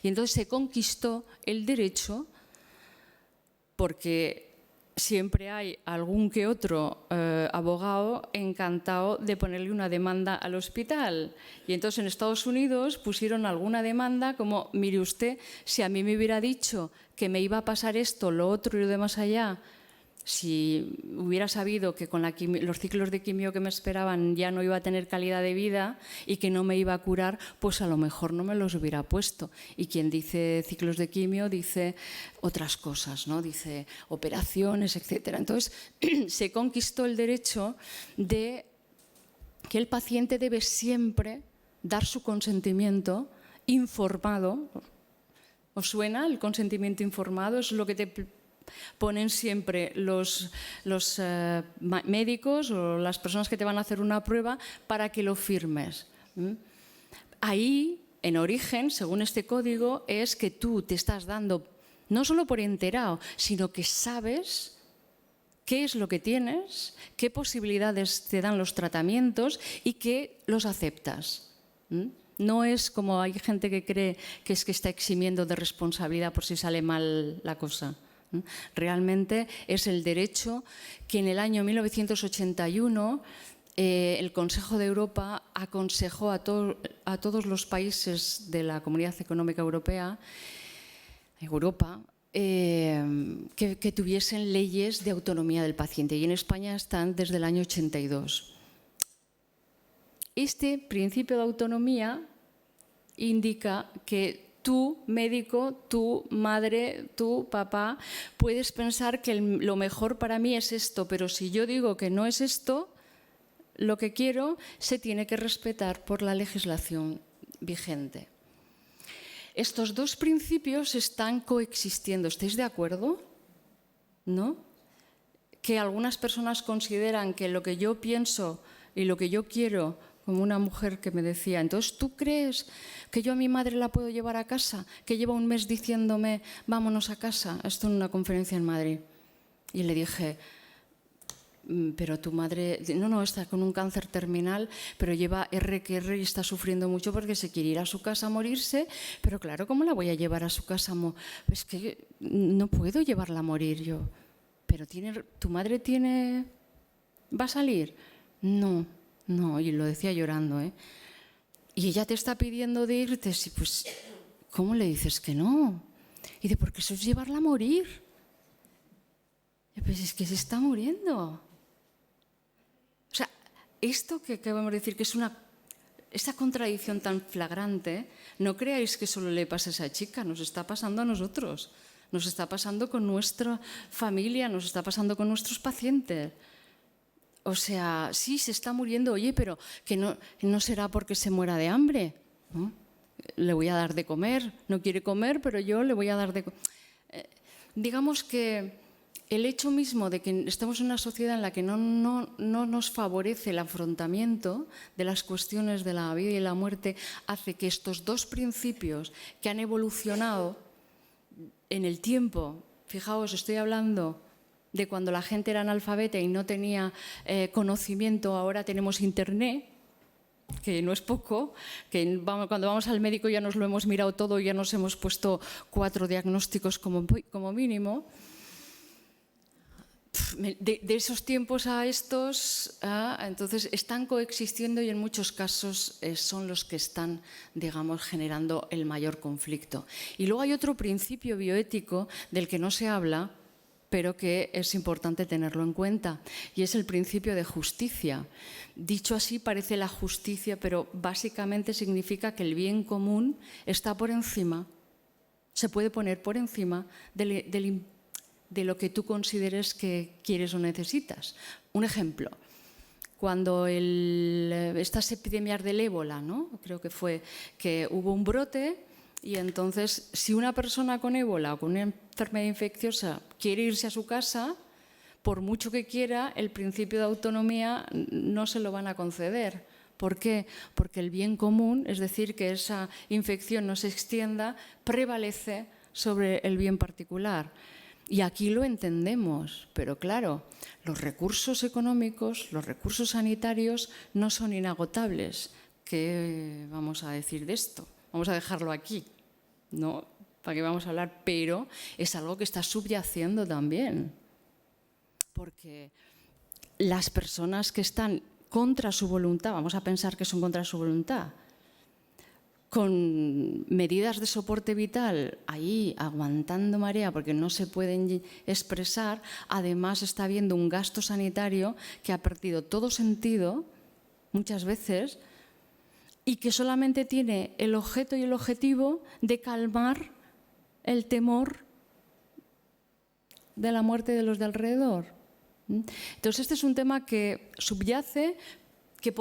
Speaker 2: Y entonces se conquistó el derecho porque siempre hay algún que otro abogado encantado de ponerle una demanda al hospital. Y entonces en Estados Unidos pusieron alguna demanda como, mire usted, si a mí me hubiera dicho que me iba a pasar esto, lo otro y lo de más allá, si hubiera sabido que con los ciclos de quimio que me esperaban ya no iba a tener calidad de vida y que no me iba a curar, pues a lo mejor no me los hubiera puesto. Y quien dice ciclos de quimio dice otras cosas, ¿no? Dice operaciones, etc. Entonces se conquistó el derecho de que el paciente debe siempre dar su consentimiento informado. ¿Os suena el consentimiento informado? Es lo que te ponen siempre los médicos o las personas que te van a hacer una prueba para que lo firmes. Ahí, en origen, según este código, es que tú te estás dando, no solo por enterado, sino que sabes qué es lo que tienes, qué posibilidades te dan los tratamientos y que los aceptas. No es como hay gente que cree que es que está eximiendo de responsabilidad por si sale mal la cosa. Realmente es el derecho que en el año 1981 el Consejo de Europa aconsejó a todos los países de la Comunidad Económica Europea, que tuviesen leyes de autonomía del paciente. Y en España están desde el año 82. Este principio de autonomía indica que tú, médico, tú, madre, tú, papá, puedes pensar que lo mejor para mí es esto, pero si yo digo que no es esto, lo que quiero se tiene que respetar por la legislación vigente. Estos dos principios están coexistiendo. ¿Estáis de acuerdo? ¿No? Que algunas personas consideran que lo que yo pienso y lo que yo quiero, como una mujer que me decía, entonces, ¿tú crees que yo a mi madre la puedo llevar a casa? Que lleva un mes diciéndome, vámonos a casa. Esto en una conferencia en Madrid. Y le dije, pero tu madre, no, está con un cáncer terminal, pero lleva R y está sufriendo mucho porque se quiere ir a su casa a morirse, pero claro, ¿cómo la voy a llevar a su casa? Es que no puedo llevarla a morir yo. Pero tu madre ¿va a salir? No, y lo decía llorando, ¿eh? Y ella te está pidiendo de irte, sí, pues, ¿cómo le dices que no? Y dice, porque eso es llevarla a morir. Y pues es que se está muriendo. O sea, esto que acabamos de decir, que es esta contradicción tan flagrante, no creáis que solo le pasa a esa chica, nos está pasando a nosotros, nos está pasando con nuestra familia, nos está pasando con nuestros pacientes. O sea, sí, se está muriendo, oye, pero que no será porque se muera de hambre, ¿no? Le voy a dar de comer, no quiere comer, pero yo le voy a dar de comer. Digamos que el hecho mismo de que estamos en una sociedad en la que no nos favorece el afrontamiento de las cuestiones de la vida y la muerte hace que estos dos principios que han evolucionado en el tiempo, fijaos, estoy hablando de cuando la gente era analfabeta y no tenía conocimiento, ahora tenemos Internet, que no es poco, que cuando vamos al médico ya nos lo hemos mirado todo, ya nos hemos puesto 4 diagnósticos como mínimo. De esos tiempos a estos, entonces están coexistiendo y en muchos casos son los que están, digamos, generando el mayor conflicto. Y luego hay otro principio bioético del que no se habla, pero que es importante tenerlo en cuenta, y es el principio de justicia. Dicho así parece la justicia, pero básicamente significa que el bien común está por encima, se puede poner por encima de lo que tú consideres que quieres o necesitas. Un ejemplo, cuando estas epidemias del ébola, ¿no? Creo que fue que hubo un brote. Y entonces, si una persona con ébola o con una enfermedad infecciosa quiere irse a su casa, por mucho que quiera, el principio de autonomía no se lo van a conceder. ¿Por qué? Porque el bien común, es decir, que esa infección no se extienda, prevalece sobre el bien particular. Y aquí lo entendemos, pero claro, los recursos económicos, los recursos sanitarios no son inagotables. ¿Qué vamos a decir de esto? Vamos a dejarlo aquí. No, ¿para qué vamos a hablar? Pero es algo que está subyaciendo también. Porque las personas que están contra su voluntad, vamos a pensar que son contra su voluntad, con medidas de soporte vital ahí aguantando marea porque no se pueden expresar, además está habiendo un gasto sanitario que ha perdido todo sentido muchas veces, y que solamente tiene el objeto y el objetivo de calmar el temor de la muerte de los de alrededor. Entonces, este es un tema que subyace, que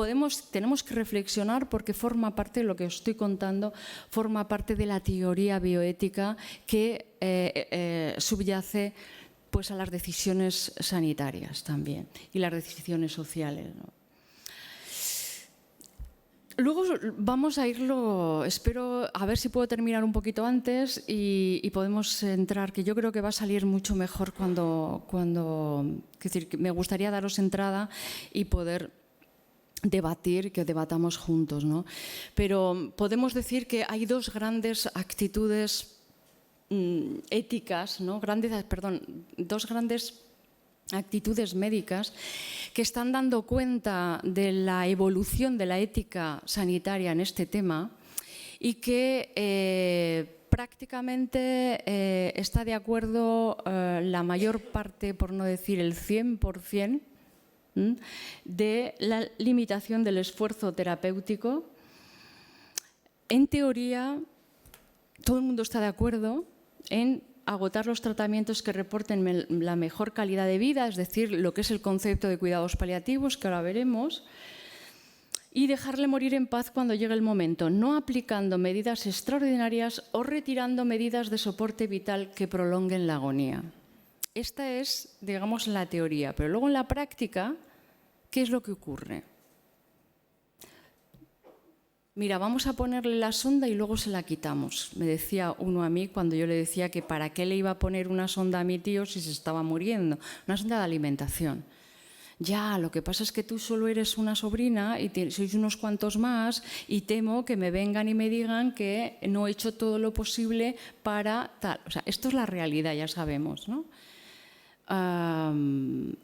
Speaker 2: tenemos que reflexionar porque forma parte de lo que os estoy contando, forma parte de la teoría bioética que subyace pues, a las decisiones sanitarias también y las decisiones sociales, ¿no? Luego vamos a irlo, espero, a ver si puedo terminar un poquito antes y podemos entrar, que yo creo que va a salir mucho mejor es decir, que me gustaría daros entrada y poder debatir, que debatamos juntos, ¿no? Pero podemos decir que hay dos grandes actitudes éticas, ¿no? Dos grandes actitudes médicas que están dando cuenta de la evolución de la ética sanitaria en este tema y que prácticamente está de acuerdo la mayor parte, por no decir el 100%, de la limitación del esfuerzo terapéutico. En teoría, todo el mundo está de acuerdo en agotar los tratamientos que reporten la mejor calidad de vida, es decir, lo que es el concepto de cuidados paliativos, que ahora veremos, y dejarle morir en paz cuando llegue el momento, no aplicando medidas extraordinarias o retirando medidas de soporte vital que prolonguen la agonía. Esta es, digamos, la teoría, pero luego en la práctica, ¿qué es lo que ocurre? Mira, vamos a ponerle la sonda y luego se la quitamos. Me decía uno a mí cuando yo le decía que para qué le iba a poner una sonda a mi tío si se estaba muriendo. Una sonda de alimentación. Ya, lo que pasa es que tú solo eres una sobrina y sois unos cuantos más y temo que me vengan y me digan que no he hecho todo lo posible para tal. O sea, esto es la realidad, ya sabemos, ¿no?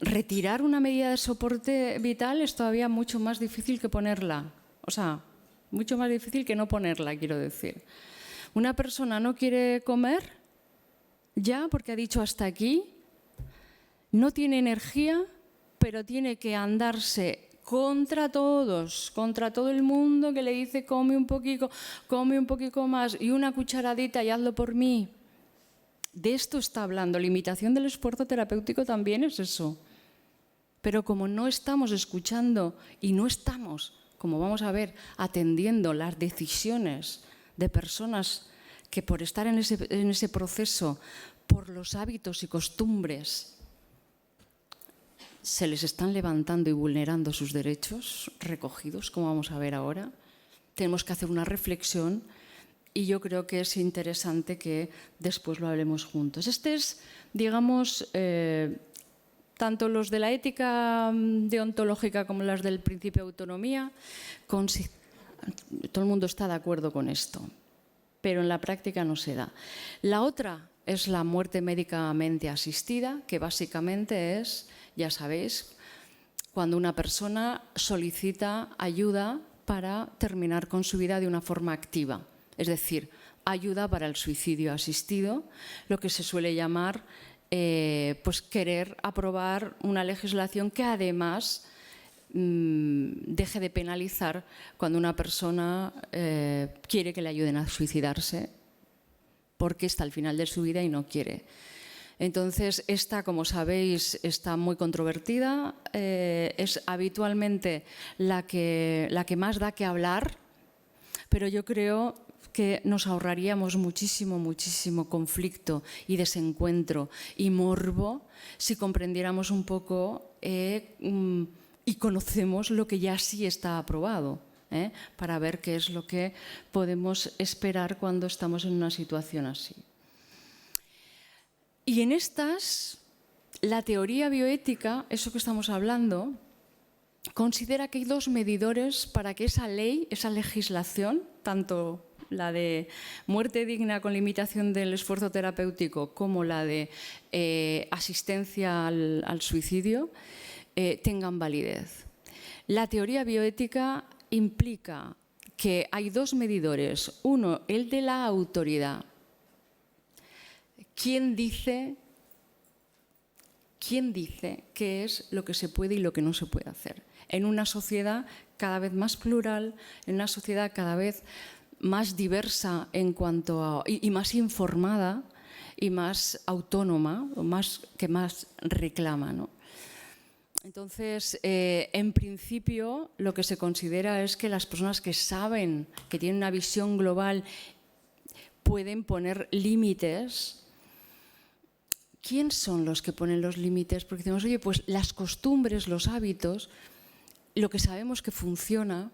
Speaker 2: Retirar una medida de soporte vital es todavía mucho más difícil que ponerla. O sea, mucho más difícil que no ponerla, quiero decir. Una persona no quiere comer ya porque ha dicho hasta aquí, no tiene energía, pero tiene que andarse contra todos, contra todo el mundo que le dice come un poquito más y una cucharadita y hazlo por mí. De esto está hablando. Limitación del esfuerzo terapéutico también es eso. Pero como no estamos escuchando y no estamos, como vamos a ver, atendiendo las decisiones de personas que por estar en ese proceso, por los hábitos y costumbres, se les están levantando y vulnerando sus derechos recogidos, como vamos a ver ahora. Tenemos que hacer una reflexión y yo creo que es interesante que después lo hablemos juntos. Este es, digamos, tanto los de la ética deontológica como las del principio de autonomía, todo el mundo está de acuerdo con esto, pero en la práctica no se da. La otra es la muerte médicamente asistida, que básicamente es, ya sabéis, cuando una persona solicita ayuda para terminar con su vida de una forma activa, es decir, ayuda para el suicidio asistido, lo que se suele llamar pues querer aprobar una legislación que además deje de penalizar cuando una persona quiere que le ayuden a suicidarse porque está al final de su vida y no quiere. Entonces, esta, como sabéis, está muy controvertida, es habitualmente la que más da que hablar, pero yo creo que nos ahorraríamos muchísimo conflicto y desencuentro y morbo si comprendiéramos un poco y conocemos lo que ya sí está aprobado, para ver qué es lo que podemos esperar cuando estamos en una situación así. Y en estas, la teoría bioética, eso que estamos hablando, considera que hay dos medidores para que esa ley, esa legislación, tanto la de muerte digna con limitación del esfuerzo terapéutico como la de asistencia al suicidio, tengan validez. La teoría bioética implica que hay dos medidores. Uno, el de la autoridad. ¿Quién dice qué es lo que se puede y lo que no se puede hacer? En una sociedad cada vez más plural, en una sociedad cada vez más diversa en cuanto a, y más informada y más autónoma, que más reclama, ¿no? Entonces, en principio, lo que se considera es que las personas que saben, que tienen una visión global, pueden poner límites. ¿Quién son los que ponen los límites? Porque decimos, oye, pues las costumbres, los hábitos, lo que sabemos que funciona,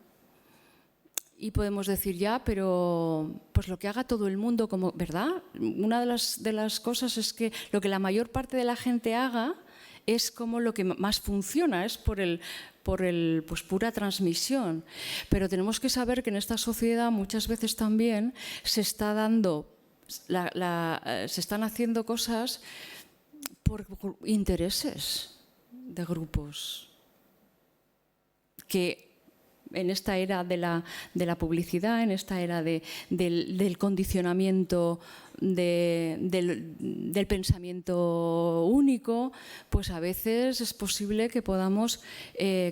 Speaker 2: y podemos decir ya, pero pues lo que haga todo el mundo, como, ¿verdad? Una de las cosas es que lo que la mayor parte de la gente haga es como lo que más funciona, es por pues pura transmisión. Pero tenemos que saber que en esta sociedad muchas veces también se está dando, se están haciendo cosas por intereses de grupos que en esta era de la publicidad, en esta era del condicionamiento del pensamiento único, pues a veces es posible que podamos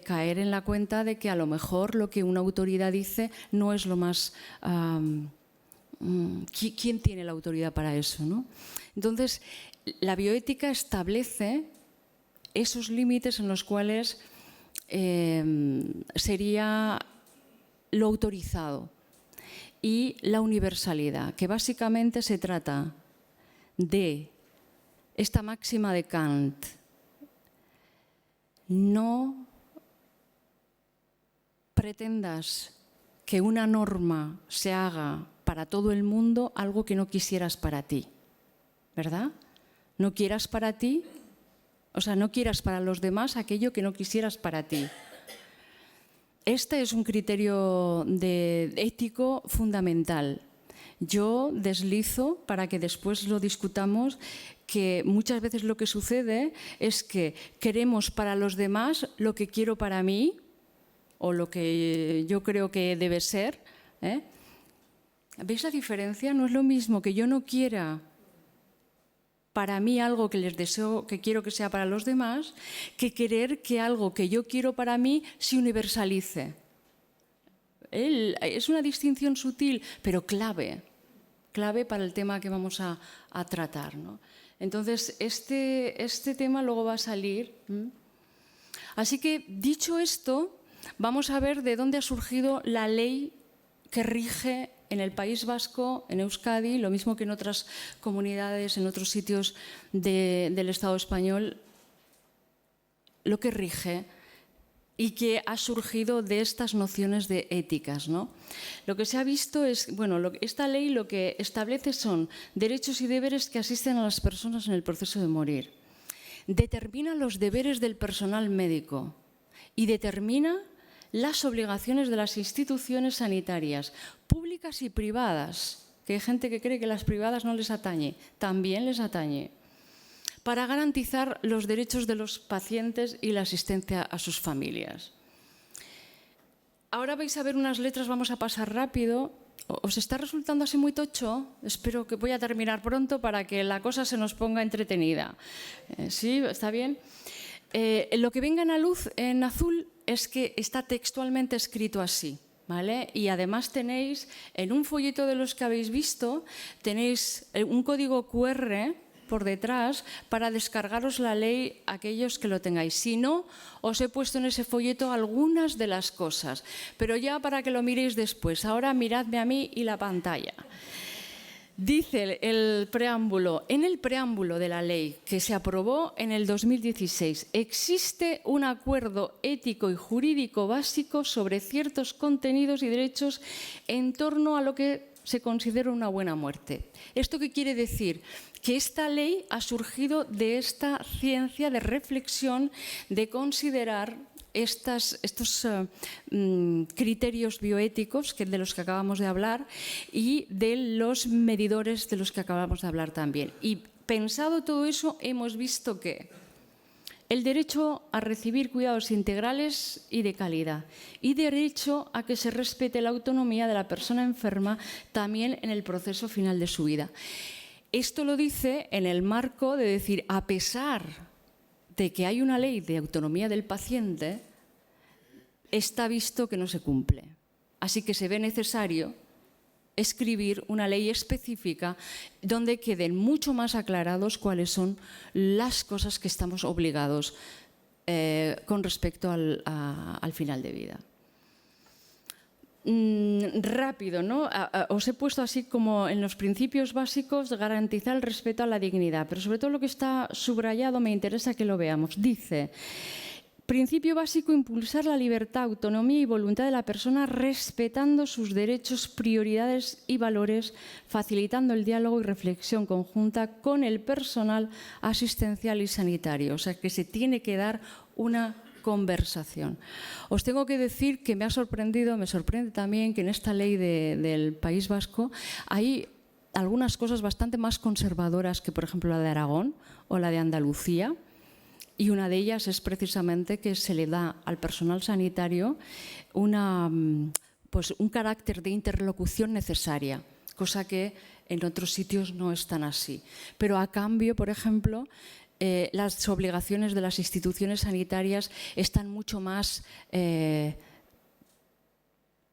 Speaker 2: caer en la cuenta de que a lo mejor lo que una autoridad dice no es lo más... ¿Quién tiene la autoridad para eso, ¿no? Entonces, la bioética establece esos límites en los cuales sería lo autorizado y la universalidad, que básicamente se trata de esta máxima de Kant: no pretendas que una norma se haga para todo el mundo algo que no quisieras para ti, ¿verdad? No quieras para ti, o sea, no quieras para los demás aquello que no quisieras para ti. Este es un criterio ético fundamental. Yo deslizo, para que después lo discutamos, que muchas veces lo que sucede es que queremos para los demás lo que quiero para mí, o lo que yo creo que debe ser. ¿Veis la diferencia? No es lo mismo que yo no quiera para mí algo que les deseo, que quiero que sea para los demás, que querer que algo que yo quiero para mí se universalice. Es una distinción sutil, pero clave para el tema que vamos a tratar, ¿no? Entonces, este tema luego va a salir. Así que, dicho esto, vamos a ver de dónde ha surgido la ley que rige en el País Vasco, en Euskadi, lo mismo que en otras comunidades, en otros sitios del Estado español, lo que rige y que ha surgido de estas nociones de éticas, ¿no? Lo que se ha visto es, bueno, esta ley lo que establece son derechos y deberes que asisten a las personas en el proceso de morir. Determina los deberes del personal médico y determina las obligaciones de las instituciones sanitarias, públicas y privadas, que hay gente que cree que las privadas no les atañe, también les atañe, para garantizar los derechos de los pacientes y la asistencia a sus familias. Ahora vais a ver unas letras, vamos a pasar rápido. ¿Os está resultando así muy tocho? Espero que voy a terminar pronto para que la cosa se nos ponga entretenida. ¿Sí? ¿Está bien? Lo que venga a la luz en azul es que está textualmente escrito así, ¿vale? Y además tenéis, en un folleto de los que habéis visto, tenéis un código QR por detrás para descargaros la ley aquellos que lo tengáis. Si no, os he puesto en ese folleto algunas de las cosas, pero ya para que lo miréis después. Ahora miradme a mí y la pantalla. Dice el preámbulo, en el preámbulo de la ley que se aprobó en el 2016, existe un acuerdo ético y jurídico básico sobre ciertos contenidos y derechos en torno a lo que se considera una buena muerte. ¿Esto qué quiere decir? Que esta ley ha surgido de esta ciencia de reflexión, de considerar estos criterios bioéticos de los que acabamos de hablar y de los medidores de los que acabamos de hablar también. Y pensado todo eso, hemos visto que el derecho a recibir cuidados integrales y de calidad y derecho a que se respete la autonomía de la persona enferma también en el proceso final de su vida. Esto lo dice en el marco de decir, a pesar de que hay una ley de autonomía del paciente, está visto que no se cumple. Así que se ve necesario escribir una ley específica donde queden mucho más aclarados cuáles son las cosas que estamos obligados con respecto al final de vida. Rápido, ¿no? Os he puesto así como en los principios básicos garantizar el respeto a la dignidad, pero sobre todo lo que está subrayado me interesa que lo veamos. Dice, principio básico, impulsar la libertad, autonomía y voluntad de la persona respetando sus derechos, prioridades y valores, facilitando el diálogo y reflexión conjunta con el personal asistencial y sanitario. O sea, que se tiene que dar una conversación. Os tengo que decir que me sorprende también que en esta ley del País Vasco hay algunas cosas bastante más conservadoras que, por ejemplo, la de Aragón o la de Andalucía. y una de ellas es precisamente que se le da al personal sanitario pues un carácter de interlocución necesaria, cosa que en otros sitios no es tan así. Pero a cambio, por ejemplo, las obligaciones de las instituciones sanitarias están mucho más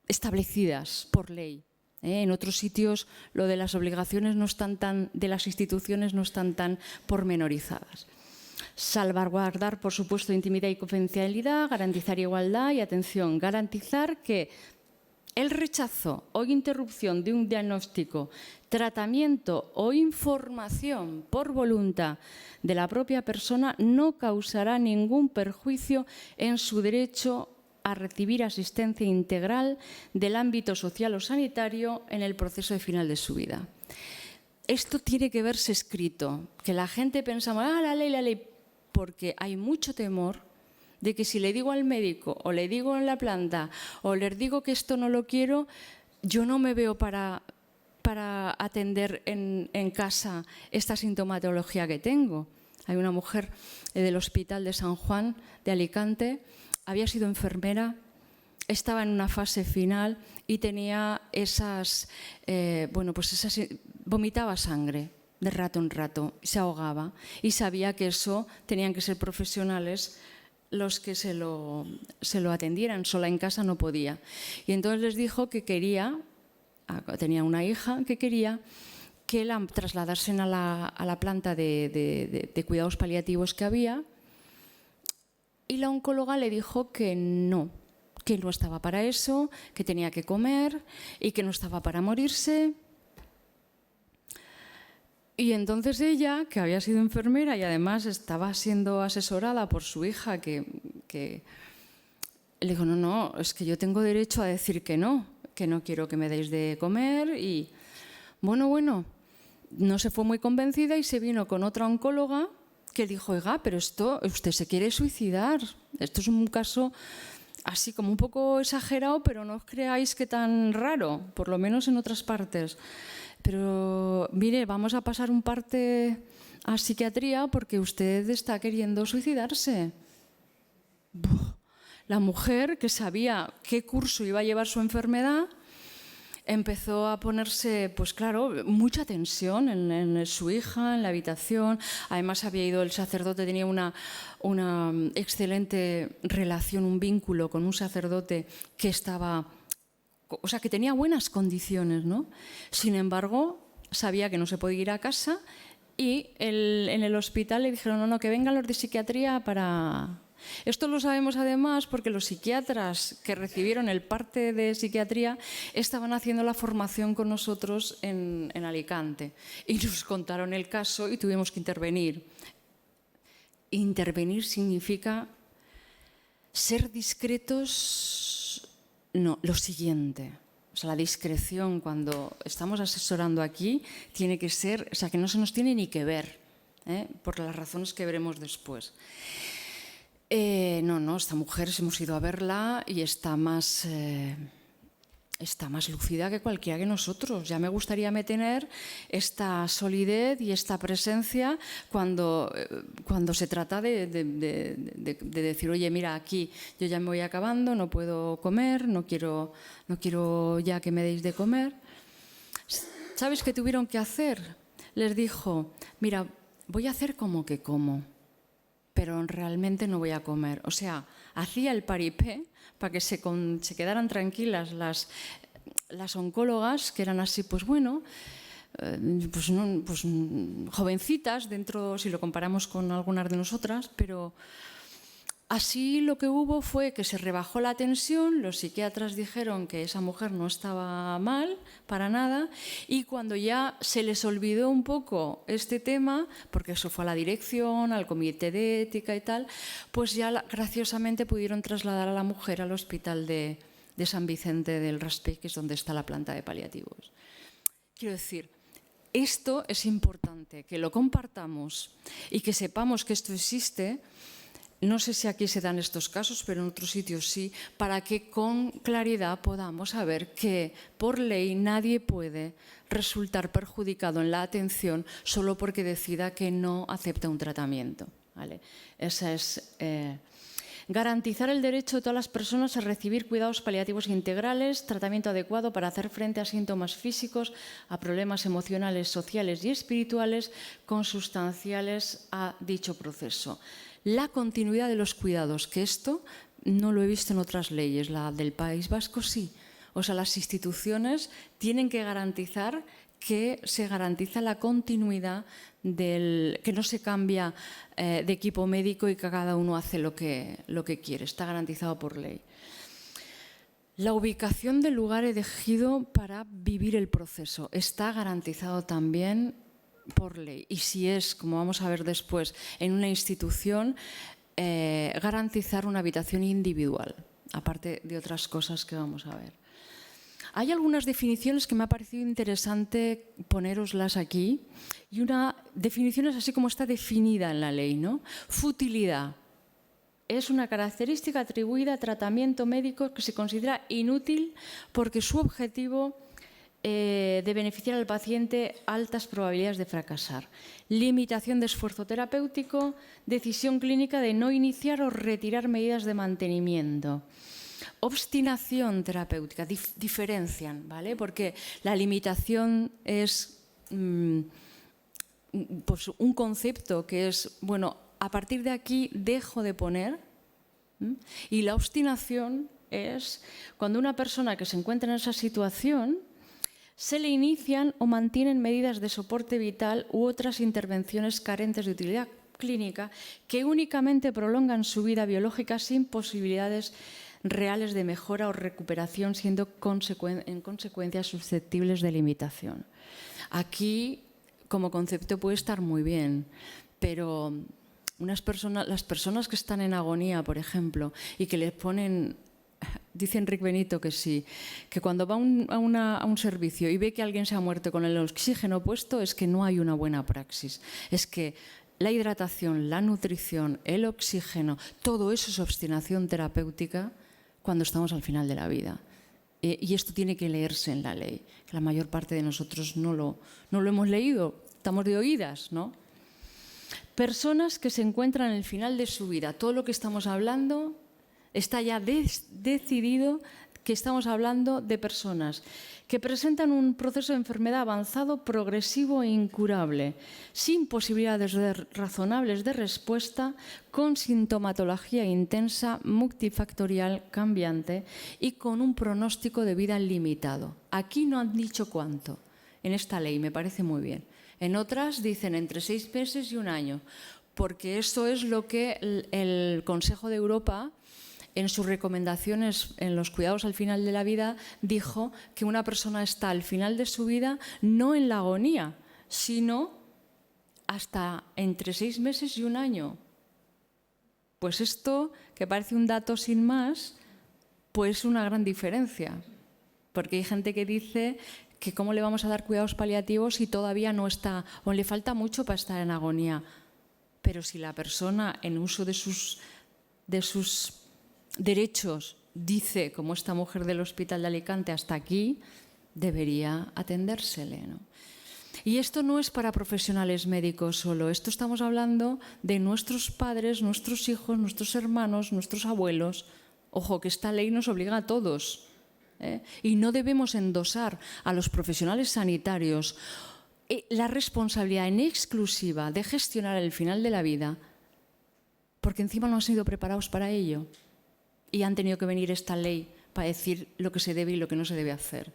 Speaker 2: establecidas por ley. En otros sitios lo de las obligaciones de las instituciones no están tan pormenorizadas. Salvaguardar, por supuesto, intimidad y confidencialidad, garantizar igualdad y, atención, garantizar que el rechazo o interrupción de un diagnóstico, tratamiento o información por voluntad de la propia persona no causará ningún perjuicio en su derecho a recibir asistencia integral del ámbito social o sanitario en el proceso de final de su vida. Esto tiene que verse escrito, que la gente pensamos, la ley, porque hay mucho temor de que si le digo al médico o le digo en la planta o les digo que esto no lo quiero, yo no me veo para atender en casa esta sintomatología que tengo. Hay una mujer del Hospital de San Juan de Alicante, había sido enfermera, estaba en una fase final y tenía vomitaba sangre de rato en rato, se ahogaba y sabía que eso tenían que ser profesionales los que se lo atendieran, sola en casa no podía. Y entonces les dijo que tenía una hija que quería que la trasladasen a la planta de cuidados paliativos que había, y la oncóloga le dijo que no estaba para eso, que tenía que comer y que no estaba para morirse. Y entonces ella, que había sido enfermera y además estaba siendo asesorada por su hija, que le dijo, no, es que yo tengo derecho a decir que no quiero que me deis de comer. Y bueno, no se fue muy convencida y se vino con otra oncóloga que dijo, oiga, pero usted se quiere suicidar. Esto es un caso así como un poco exagerado, pero no os creáis que tan raro, por lo menos en otras partes. Pero mire, vamos a pasar un parte a psiquiatría porque usted está queriendo suicidarse. La mujer, que sabía qué curso iba a llevar su enfermedad, empezó a ponerse, pues claro, mucha tensión en su hija, en la habitación. Además había ido el sacerdote, tenía una excelente relación, un vínculo con un sacerdote que que tenía buenas condiciones, ¿no? Sin embargo, sabía que no se podía ir a casa y en el hospital le dijeron, no, que vengan los de psiquiatría para... Esto lo sabemos además porque los psiquiatras que recibieron el parte de psiquiatría estaban haciendo la formación con nosotros en Alicante y nos contaron el caso y tuvimos que intervenir. Intervenir significa ser discretos. No, lo siguiente. O sea, la discreción cuando estamos asesorando aquí tiene que ser, o sea, que no se nos tiene ni que ver, por las razones que veremos después. No, esta mujer hemos ido a verla y está más lúcida que cualquiera de nosotros. Ya me gustaría tener esta solidez y esta presencia cuando se trata de decir, oye, mira, aquí yo ya me voy acabando, no puedo comer, no quiero ya que me deis de comer. ¿Sabes qué tuvieron que hacer? Les dijo, mira, voy a hacer como que como, pero realmente no voy a comer. O sea, hacía el paripé para que se quedaran tranquilas las oncólogas, que eran así, pues bueno, jovencitas dentro, si lo comparamos con algunas de nosotras, pero así lo que hubo fue que se rebajó la tensión, los psiquiatras dijeron que esa mujer no estaba mal para nada y cuando ya se les olvidó un poco este tema, porque eso fue a la dirección, al comité de ética y tal, pues ya graciosamente pudieron trasladar a la mujer al hospital de San Vicente del Raspey, que es donde está la planta de paliativos. Quiero decir, esto es importante, que lo compartamos y que sepamos que esto existe. No sé si aquí se dan estos casos, pero en otros sitios sí, para que con claridad podamos saber que por ley nadie puede resultar perjudicado en la atención solo porque decida que no acepta un tratamiento. ¿vale? Esa es... garantizar el derecho de todas las personas a recibir cuidados paliativos integrales, tratamiento adecuado para hacer frente a síntomas físicos, a problemas emocionales, sociales y espirituales consustanciales a dicho proceso. La continuidad de los cuidados, que esto no lo he visto en otras leyes, la del País Vasco sí. O sea, las instituciones tienen que garantizar que se garantiza la continuidad que no se cambia de equipo médico y que cada uno hace lo que quiere. Está garantizado por ley. La ubicación del lugar elegido para vivir el proceso está garantizado también por ley. Y si es, como vamos a ver después, en una institución, garantizar una habitación individual, aparte de otras cosas que vamos a ver. Hay algunas definiciones que me ha parecido interesante ponéroslas aquí, y una definición es así como está definida en la ley, ¿no? Futilidad es una característica atribuida a tratamiento médico que se considera inútil porque su objetivo de beneficiar al paciente altas probabilidades de fracasar. Limitación de esfuerzo terapéutico, decisión clínica de no iniciar o retirar medidas de mantenimiento. Obstinación terapéutica, diferencian, ¿vale? Porque la limitación es pues un concepto que es, bueno, a partir de aquí dejo de poner, y la obstinación es cuando una persona que se encuentra en esa situación se le inician o mantienen medidas de soporte vital u otras intervenciones carentes de utilidad clínica que únicamente prolongan su vida biológica sin posibilidades reales de mejora o recuperación, siendo en consecuencia susceptibles de limitación. Aquí, como concepto, puede estar muy bien, pero las personas que están en agonía, por ejemplo, y que les ponen... Dice Enrique Benito que sí, que cuando va a un servicio y ve que alguien se ha muerto con el oxígeno puesto, es que no hay una buena praxis. Es que la hidratación, la nutrición, el oxígeno, todo eso es obstinación terapéutica cuando estamos al final de la vida. Y esto tiene que leerse en la ley, que la mayor parte de nosotros no lo hemos leído, estamos de oídas, ¿no? Personas que se encuentran en el final de su vida, todo lo que estamos hablando está ya decidido, que estamos hablando de personas que presentan un proceso de enfermedad avanzado, progresivo e incurable, sin posibilidades razonables de respuesta, con sintomatología intensa, multifactorial, cambiante y con un pronóstico de vida limitado. Aquí no han dicho cuánto, en esta ley, me parece muy bien. En otras dicen entre 6 meses y 1 año, porque eso es lo que el Consejo de Europa, en sus recomendaciones en los cuidados al final de la vida, dijo que una persona está al final de su vida no en la agonía, sino hasta entre 6 meses y 1 año. Pues esto, que parece un dato sin más, pues una gran diferencia. Porque hay gente que dice que cómo le vamos a dar cuidados paliativos si todavía no está, o le falta mucho para estar en agonía. Pero si la persona en uso de sus derechos dice, como esta mujer del Hospital de Alicante, hasta aquí, debería atendérsele, ¿no? Y esto no es para profesionales médicos solo, esto estamos hablando de nuestros padres, nuestros hijos, nuestros hermanos, nuestros abuelos. Ojo, que esta ley nos obliga a todos, ¿eh? Y no debemos endosar a los profesionales sanitarios la responsabilidad en exclusiva de gestionar el final de la vida, porque encima no han sido preparados para ello. Y han tenido que venir esta ley para decir lo que se debe y lo que no se debe hacer.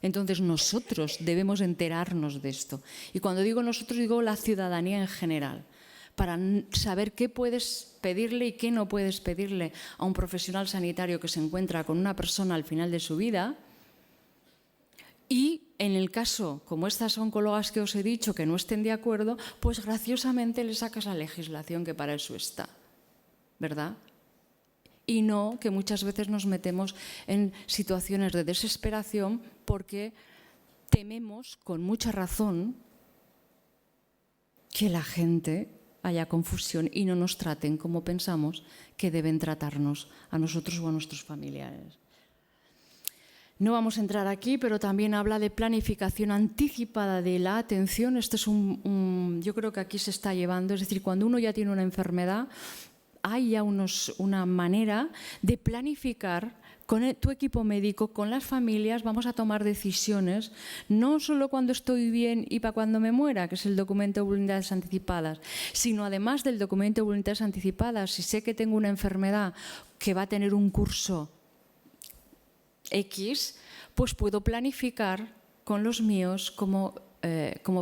Speaker 2: Entonces nosotros debemos enterarnos de esto. Y cuando digo nosotros, digo la ciudadanía en general, para saber qué puedes pedirle y qué no puedes pedirle a un profesional sanitario que se encuentra con una persona al final de su vida. Y en el caso, como estas oncólogas que os he dicho, que no estén de acuerdo, pues graciosamente le sacas la legislación que para eso está, ¿verdad? Y no que muchas veces nos metemos en situaciones de desesperación porque tememos, con mucha razón, que la gente haya confusión y no nos traten como pensamos que deben tratarnos a nosotros o a nuestros familiares. No vamos a entrar aquí, pero también habla de planificación anticipada de la atención. Esto es yo creo que aquí se está llevando, es decir, cuando uno ya tiene una enfermedad, hay ya una manera de planificar con tu equipo médico, con las familias, vamos a tomar decisiones, no solo cuando estoy bien y para cuando me muera, que es el documento de voluntades anticipadas, sino además del documento de voluntades anticipadas, si sé que tengo una enfermedad que va a tener un curso X, pues puedo planificar con los míos cómo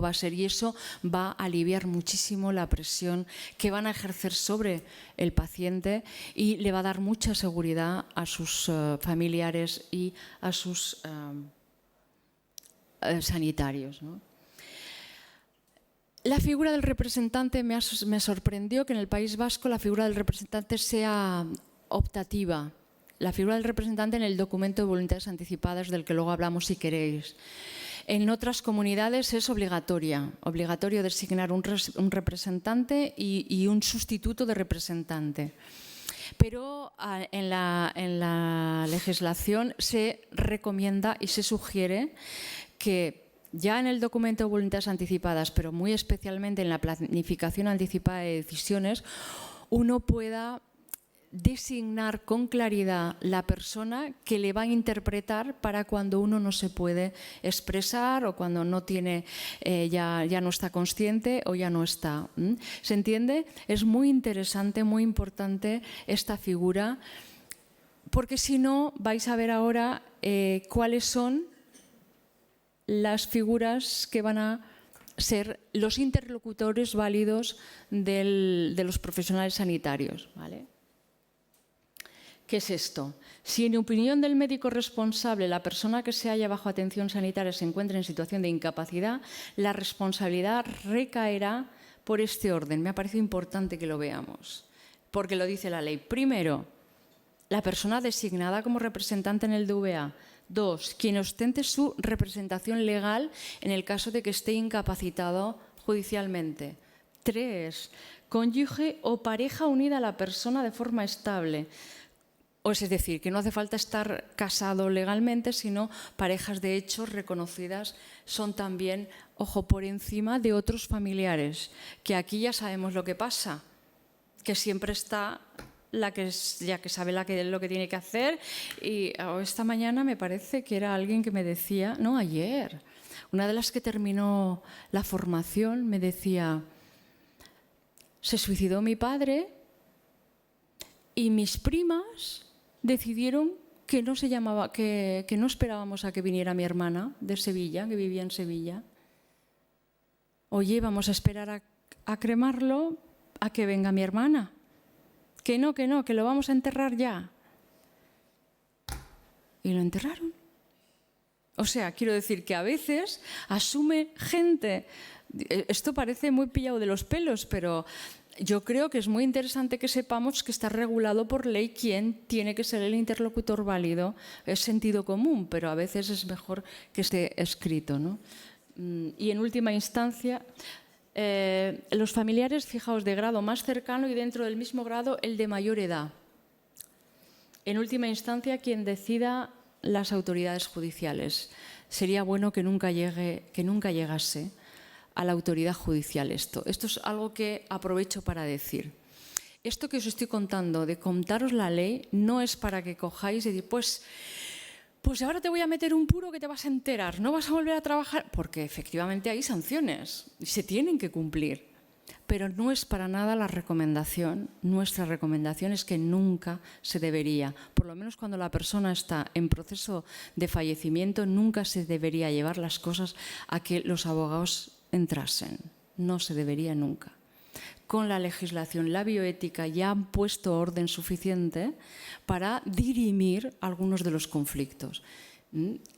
Speaker 2: va a ser, y eso va a aliviar muchísimo la presión que van a ejercer sobre el paciente y le va a dar mucha seguridad a sus familiares y a sus sanitarios, ¿no? La figura del representante me sorprendió que en el País Vasco la figura del representante sea optativa. La figura del representante en el documento de voluntades anticipadas, del que luego hablamos si queréis. En otras comunidades es obligatorio designar un representante y un sustituto de representante. Pero en la legislación se recomienda y se sugiere que ya en el documento de voluntades anticipadas, pero muy especialmente en la planificación anticipada de decisiones, uno pueda designar con claridad la persona que le va a interpretar para cuando uno no se puede expresar o cuando no tiene, ya no está consciente o ya no está. ¿Se entiende? Es muy interesante, muy importante esta figura, porque si no vais a ver ahora cuáles son las figuras que van a ser los interlocutores válidos de los profesionales sanitarios, ¿vale? ¿Qué es esto? Si en opinión del médico responsable la persona que se halla bajo atención sanitaria se encuentra en situación de incapacidad, la responsabilidad recaerá por este orden. Me ha parecido importante que lo veamos, porque lo dice la ley. Primero, la persona designada como representante en el DVA. 2, quien ostente su representación legal en el caso de que esté incapacitado judicialmente. 3, cónyuge o pareja unida a la persona de forma estable. Es decir, que no hace falta estar casado legalmente, sino parejas de hecho reconocidas son también, ojo, por encima de otros familiares, que aquí ya sabemos lo que pasa, que siempre está la que sabe lo que tiene que hacer. Y esta mañana me parece que era alguien que me decía, no, ayer, una de las que terminó la formación me decía, se suicidó mi padre y mis primas decidieron que no esperábamos a que viniera mi hermana de Sevilla, que vivía en Sevilla. Oye, vamos a esperar a cremarlo a que venga mi hermana. Que no, que lo vamos a enterrar ya. Y lo enterraron. O sea, quiero decir que a veces asume gente, esto parece muy pillado de los pelos, pero yo creo que es muy interesante que sepamos que está regulado por ley quién tiene que ser el interlocutor válido. Es sentido común, pero a veces es mejor que esté escrito, ¿no? Y en última instancia, los familiares, fijaos, de grado más cercano y dentro del mismo grado el de mayor edad. En última instancia, quien decida las autoridades judiciales. Sería bueno que nunca llegase a la autoridad judicial esto. Esto es algo que aprovecho para decir. Esto que os estoy contando, de contaros la ley, no es para que cojáis y decir, pues ahora te voy a meter un puro que te vas a enterar, no vas a volver a trabajar, porque efectivamente hay sanciones y se tienen que cumplir. Pero no es para nada la recomendación. Nuestra recomendación es que nunca se debería, por lo menos cuando la persona está en proceso de fallecimiento, nunca se debería llevar las cosas a que los abogados entrasen. No se debería nunca. Con la legislación, la bioética ya han puesto orden suficiente para dirimir algunos de los conflictos.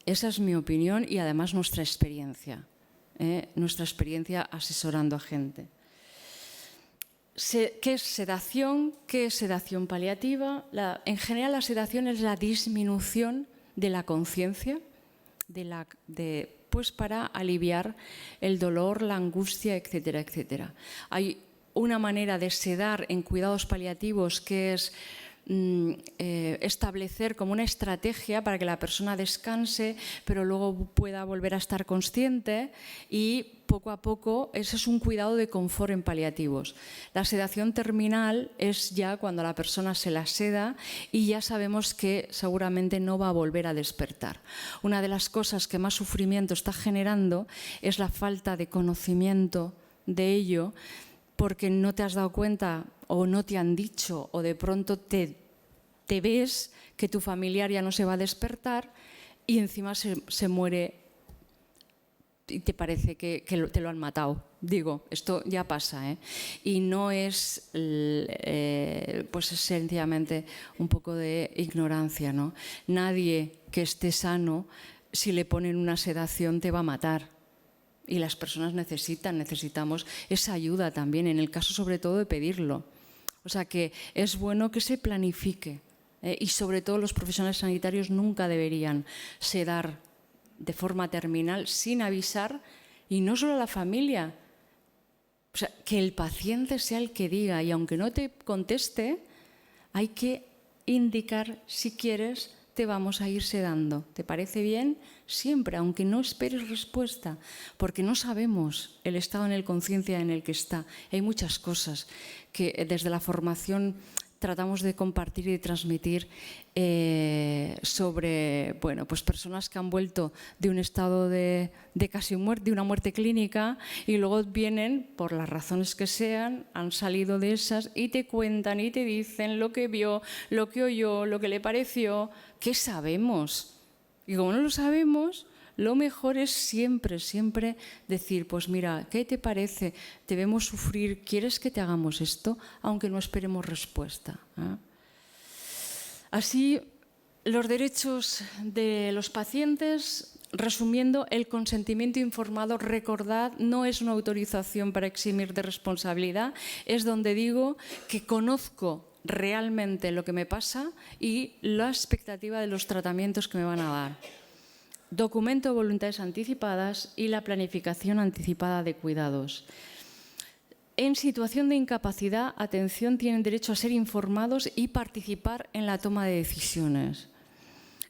Speaker 2: Esa es mi opinión y además nuestra experiencia asesorando a gente. ¿Qué es sedación? ¿Qué es sedación paliativa? En general, la sedación es la disminución de la conciencia pues para aliviar el dolor, la angustia, etcétera, etcétera. Hay una manera de sedar en cuidados paliativos que es establecer como una estrategia para que la persona descanse, pero luego pueda volver a estar consciente, y poco a poco ese es un cuidado de confort en paliativos. La sedación terminal es ya cuando la persona se la seda y ya sabemos que seguramente no va a volver a despertar. Una de las cosas que más sufrimiento está generando es la falta de conocimiento de ello, porque no te has dado cuenta o no te han dicho, o de pronto te ves que tu familiar ya no se va a despertar y encima se muere y te parece que te lo han matado. Digo, esto ya pasa, ¿eh? Y no es pues sencillamente un poco de ignorancia, ¿no? Nadie que esté sano, si le ponen una sedación, te va a matar. Y las personas necesitamos esa ayuda también, en el caso sobre todo de pedirlo. O sea que es bueno que se planifique, y sobre todo los profesionales sanitarios nunca deberían sedar de forma terminal sin avisar, y no solo a la familia. O sea, que el paciente sea el que diga, y aunque no te conteste, hay que indicar: si quieres, te vamos a ir sedando. ¿Te parece bien? Siempre, aunque no esperes respuesta, porque no sabemos el estado en el conciencia en el que está. Hay muchas cosas que desde la formación tratamos de compartir y de transmitir sobre, bueno, pues personas que han vuelto de un estado de casi muerte, de una muerte clínica, y luego vienen, por las razones que sean, han salido de esas y te cuentan y te dicen lo que vio, lo que oyó, lo que le pareció. ¿Qué sabemos? Y como no lo sabemos, lo mejor es siempre, siempre decir: pues mira, ¿qué te parece? Te vemos sufrir, ¿quieres que te hagamos esto? Aunque no esperemos respuesta, ¿eh? Así, los derechos de los pacientes, resumiendo: el consentimiento informado, recordad, no es una autorización para eximir de responsabilidad, es donde digo que conozco realmente lo que me pasa y la expectativa de los tratamientos que me van a dar. Documento de voluntades anticipadas y la planificación anticipada de cuidados. En situación de incapacidad, atención, tienen derecho a ser informados y participar en la toma de decisiones,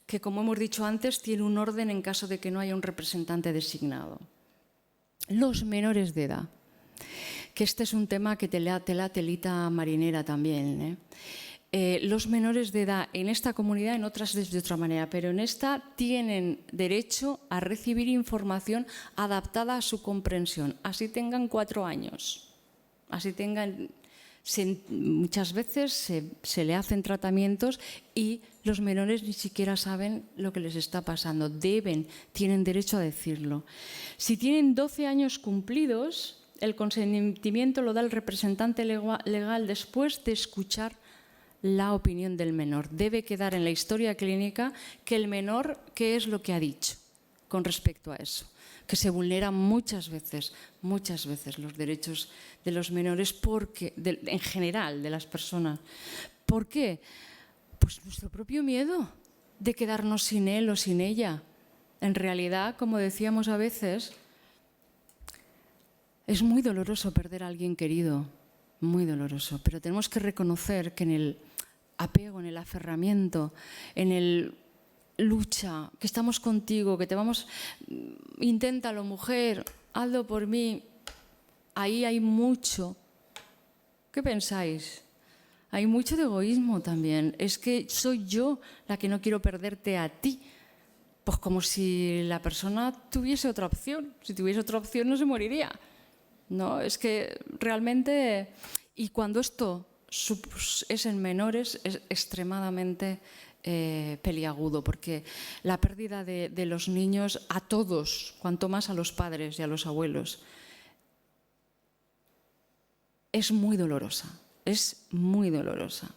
Speaker 2: que, como hemos dicho antes, tiene un orden en caso de que no haya un representante designado. Los menores de edad, que este es un tema que te la telita marinera también, ¿eh? Los menores de edad en esta comunidad, en otras de otra manera, pero en esta tienen derecho a recibir información adaptada a su comprensión, así tengan 4 años, así tengan... muchas veces se le hacen tratamientos y los menores ni siquiera saben lo que les está pasando. Tienen derecho a decirlo. Si tienen 12 años cumplidos, el consentimiento lo da el representante legal después de escuchar la opinión del menor. Debe quedar en la historia clínica que el menor, ¿qué es lo que ha dicho con respecto a eso? Que se vulneran muchas veces los derechos de los menores, porque, en general, de las personas. ¿Por qué? Pues nuestro propio miedo de quedarnos sin él o sin ella. En realidad, como decíamos a veces, es muy doloroso perder a alguien querido, muy doloroso, pero tenemos que reconocer que en el apego, en el aferramiento, en el lucha, que estamos contigo, que te vamos, inténtalo, mujer, hazlo por mí, ahí hay mucho. ¿Qué pensáis? Hay mucho de egoísmo también. Es que soy yo la que no quiero perderte a ti. Pues como si la persona tuviese otra opción. Si tuviese otra opción no se moriría. No, es que realmente, y cuando esto es en menores, es extremadamente peliagudo, porque la pérdida de los niños a todos, cuanto más a los padres y a los abuelos, es muy dolorosa, es muy dolorosa.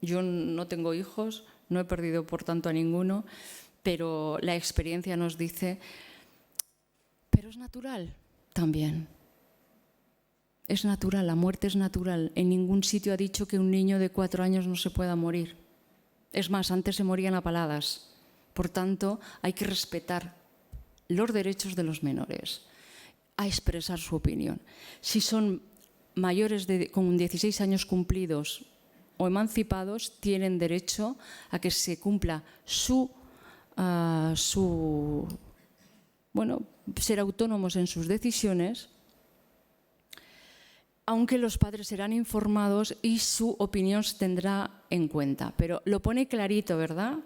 Speaker 2: Yo no tengo hijos, no he perdido por tanto a ninguno, pero la experiencia nos dice, pero es natural también. Es natural, la muerte es natural. En ningún sitio ha dicho que un niño de 4 años no se pueda morir. Es más, antes se morían a paladas. Por tanto, hay que respetar los derechos de los menores a expresar su opinión. Si son mayores con 16 años cumplidos o emancipados tienen derecho a que se cumpla ser autónomos en sus decisiones, aunque los padres serán informados y su opinión se tendrá en cuenta. Pero lo pone clarito, ¿verdad?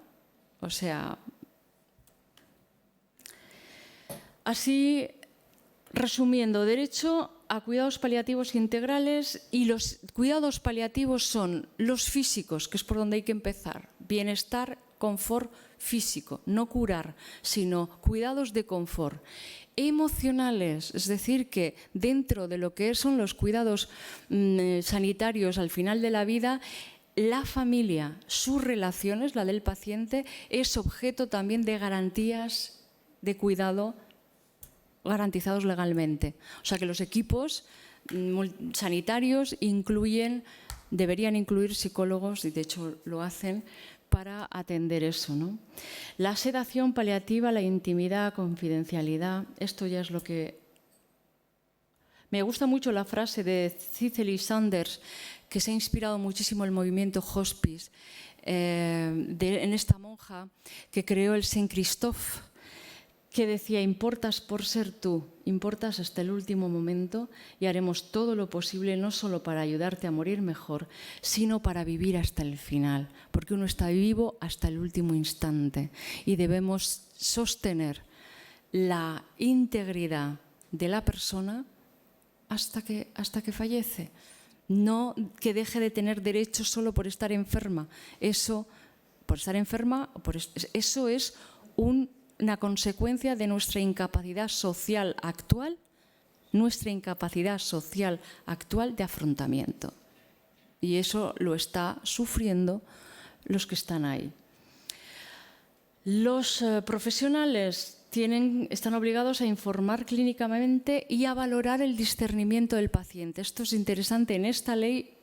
Speaker 2: O sea, así, resumiendo, derecho a cuidados paliativos integrales, y los cuidados paliativos son los físicos, que es por donde hay que empezar, bienestar, confort físico, no curar, sino cuidados de confort. Emocionales, es decir, que dentro de lo que son los cuidados sanitarios al final de la vida, la familia, sus relaciones, la del paciente, es objeto también de garantías de cuidado garantizados legalmente. O sea que los equipos sanitarios deberían incluir psicólogos, y de hecho lo hacen, para atender eso, ¿no? La sedación paliativa, la intimidad, confidencialidad, esto ya es lo que... Me gusta mucho la frase de Cicely Saunders, que se ha inspirado muchísimo el movimiento hospice, en esta monja que creó el Saint Christophe, que decía: importas por ser tú, importas hasta el último momento, y haremos todo lo posible no solo para ayudarte a morir mejor, sino para vivir hasta el final, porque uno está vivo hasta el último instante y debemos sostener la integridad de la persona hasta que fallece. No que deje de tener derechos solo por estar enferma. Eso es una consecuencia de nuestra incapacidad social actual, de afrontamiento. Y eso lo está sufriendo los que están ahí. Los profesionales están obligados a informar clínicamente y a valorar el discernimiento del paciente. Esto es interesante. En esta ley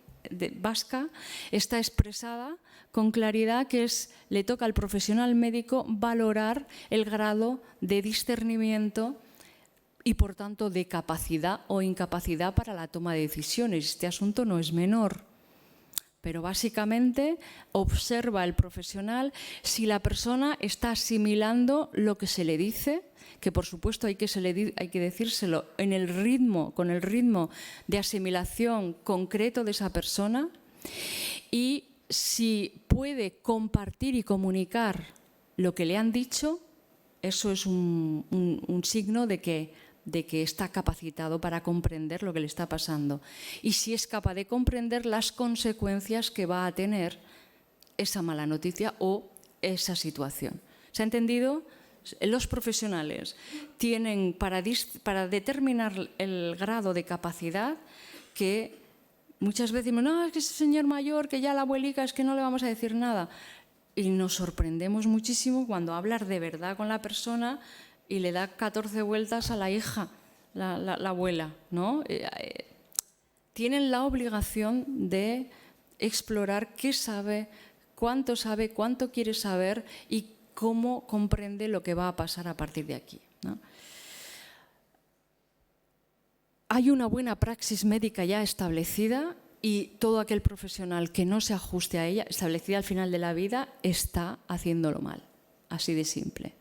Speaker 2: vasca está expresada con claridad que le toca al profesional médico valorar el grado de discernimiento y, por tanto, de capacidad o incapacidad para la toma de decisiones. Este asunto no es menor, pero básicamente observa el profesional si la persona está asimilando lo que se le dice, que por supuesto hay que decírselo con el ritmo de asimilación concreto de esa persona, y si puede compartir y comunicar lo que le han dicho, eso es un signo de que está capacitado para comprender lo que le está pasando. Y si es capaz de comprender las consecuencias que va a tener esa mala noticia o esa situación. ¿Se ha entendido? Los profesionales tienen para determinar el grado de capacidad, que muchas veces decimos: no, es que ese señor mayor, que ya la abuelica, es que no le vamos a decir nada. Y nos sorprendemos muchísimo cuando hablas de verdad con la persona y le da 14 vueltas a la hija, la abuela, ¿no? Tienen la obligación de explorar qué sabe, cuánto quiere saber y cómo comprende lo que va a pasar a partir de aquí, ¿no? Hay una buena praxis médica ya establecida, y todo aquel profesional que no se ajuste a ella, establecida al final de la vida, está haciéndolo mal. Así de simple.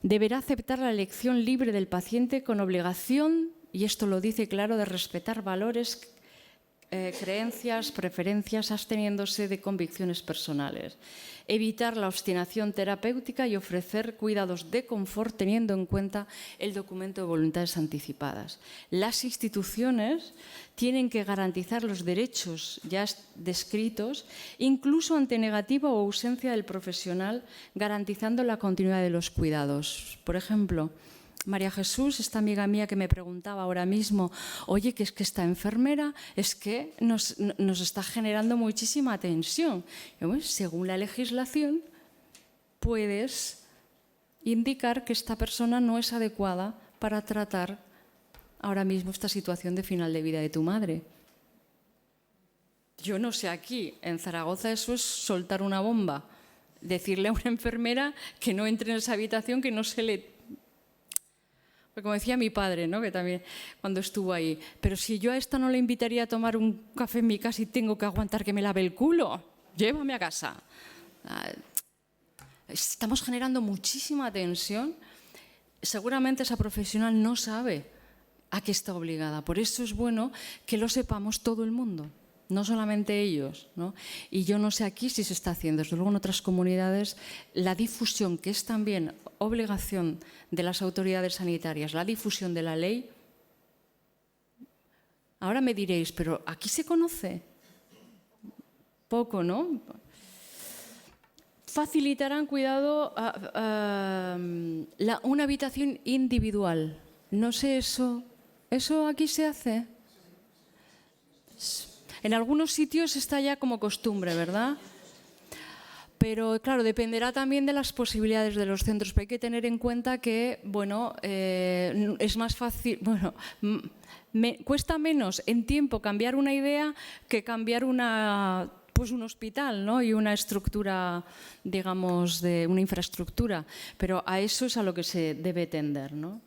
Speaker 2: Deberá aceptar la elección libre del paciente con obligación, y esto lo dice claro, de respetar valores, creencias, preferencias, absteniéndose de convicciones personales. Evitar la obstinación terapéutica y ofrecer cuidados de confort teniendo en cuenta el documento de voluntades anticipadas. Las instituciones tienen que garantizar los derechos ya descritos, incluso ante negativa o ausencia del profesional, garantizando la continuidad de los cuidados. Por ejemplo, María Jesús, esta amiga mía que me preguntaba ahora mismo: oye, que es que esta enfermera es que nos está generando muchísima tensión. Y bueno, según la legislación, puedes indicar que esta persona no es adecuada para tratar ahora mismo esta situación de final de vida de tu madre. Yo no sé, aquí en Zaragoza eso es soltar una bomba. Decirle a una enfermera que no entre en esa habitación, que no se le... como decía mi padre, ¿no? Que también cuando estuvo ahí, pero si yo a esta no le invitaría a tomar un café en mi casa y tengo que aguantar que me lave el culo, llévame a casa. Estamos generando muchísima tensión. Seguramente esa profesional no sabe a qué está obligada. Por eso es bueno que lo sepamos todo el mundo, no solamente ellos, ¿no? Y yo no sé aquí si se está haciendo. Desde luego en otras comunidades la difusión, que es también obligación de las autoridades sanitarias, la difusión de la ley. Ahora me diréis, pero aquí se conoce poco, ¿no? Facilitarán, cuidado, una habitación individual. No sé, ¿eso aquí se hace? En algunos sitios está ya como costumbre, ¿verdad? Pero claro, dependerá también de las posibilidades de los centros. Pero hay que tener en cuenta que, bueno, es más fácil, bueno, cuesta menos en tiempo cambiar una idea que cambiar un hospital, ¿no? Y una estructura, digamos, de una infraestructura. Pero a eso es a lo que se debe tender, ¿no?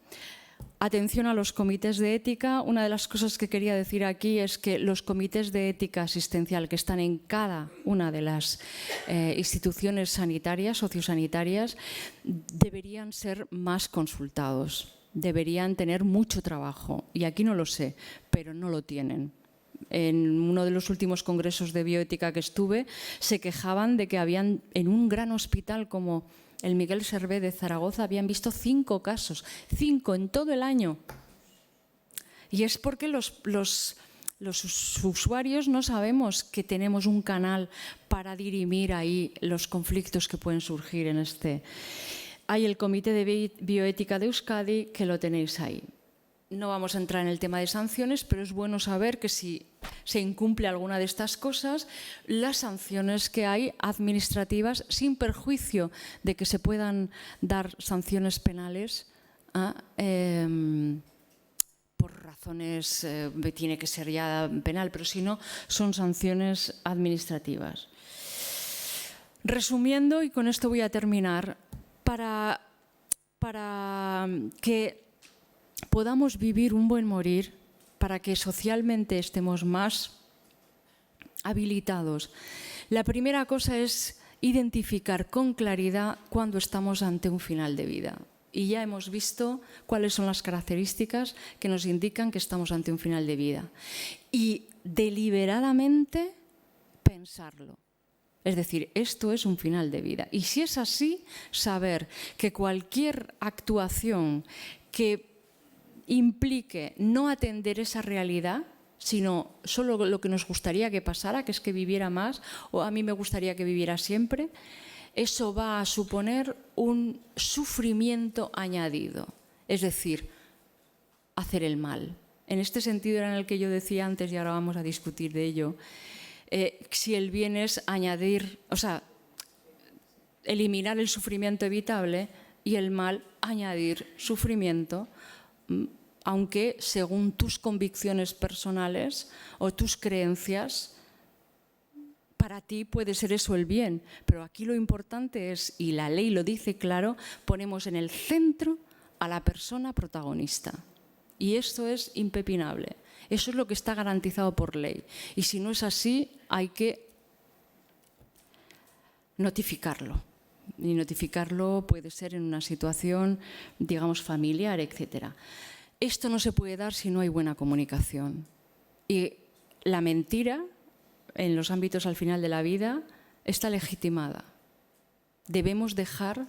Speaker 2: Atención a los comités de ética. Una de las cosas que quería decir aquí es que los comités de ética asistencial que están en cada una de las instituciones sanitarias, sociosanitarias, deberían ser más consultados, deberían tener mucho trabajo. Y aquí no lo sé, pero no lo tienen. En uno de los últimos congresos de bioética que estuve, se quejaban de que habían en un gran hospital como el Miguel Servet de Zaragoza, habían visto 5 casos, 5 en todo el año. Y es porque los usuarios no sabemos que tenemos un canal para dirimir ahí los conflictos que pueden surgir en este. Hay el Comité de Bioética de Euskadi, que lo tenéis ahí. No vamos a entrar en el tema de sanciones, pero es bueno saber que si se incumple alguna de estas cosas, las sanciones que hay administrativas, sin perjuicio de que se puedan dar sanciones penales, por razones, tiene que ser ya penal, pero si no, son sanciones administrativas. Resumiendo, y con esto voy a terminar, para que podamos vivir un buen morir, para que socialmente estemos más habilitados, la primera cosa es identificar con claridad cuando estamos ante un final de vida. Y ya hemos visto cuáles son las características que nos indican que estamos ante un final de vida. Y deliberadamente pensarlo. Es decir, esto es un final de vida. Y si es así, saber que cualquier actuación que implique no atender esa realidad, sino solo lo que nos gustaría que pasara, que es que viviera más, o a mí me gustaría que viviera siempre, eso va a suponer un sufrimiento añadido, es decir, hacer el mal. En este sentido era en el que yo decía antes, y ahora vamos a discutir de ello, si el bien es añadir, o sea, eliminar el sufrimiento evitable y el mal añadir sufrimiento, aunque según tus convicciones personales o tus creencias, para ti puede ser eso el bien. Pero aquí lo importante es, y la ley lo dice claro, ponemos en el centro a la persona protagonista. Y esto es impepinable. Eso es lo que está garantizado por ley. Y si no es así, hay que notificarlo. Y notificarlo puede ser en una situación, digamos, familiar, etcétera. Esto no se puede dar si no hay buena comunicación. Y la mentira, en los ámbitos al final de la vida, está legitimada. Debemos dejar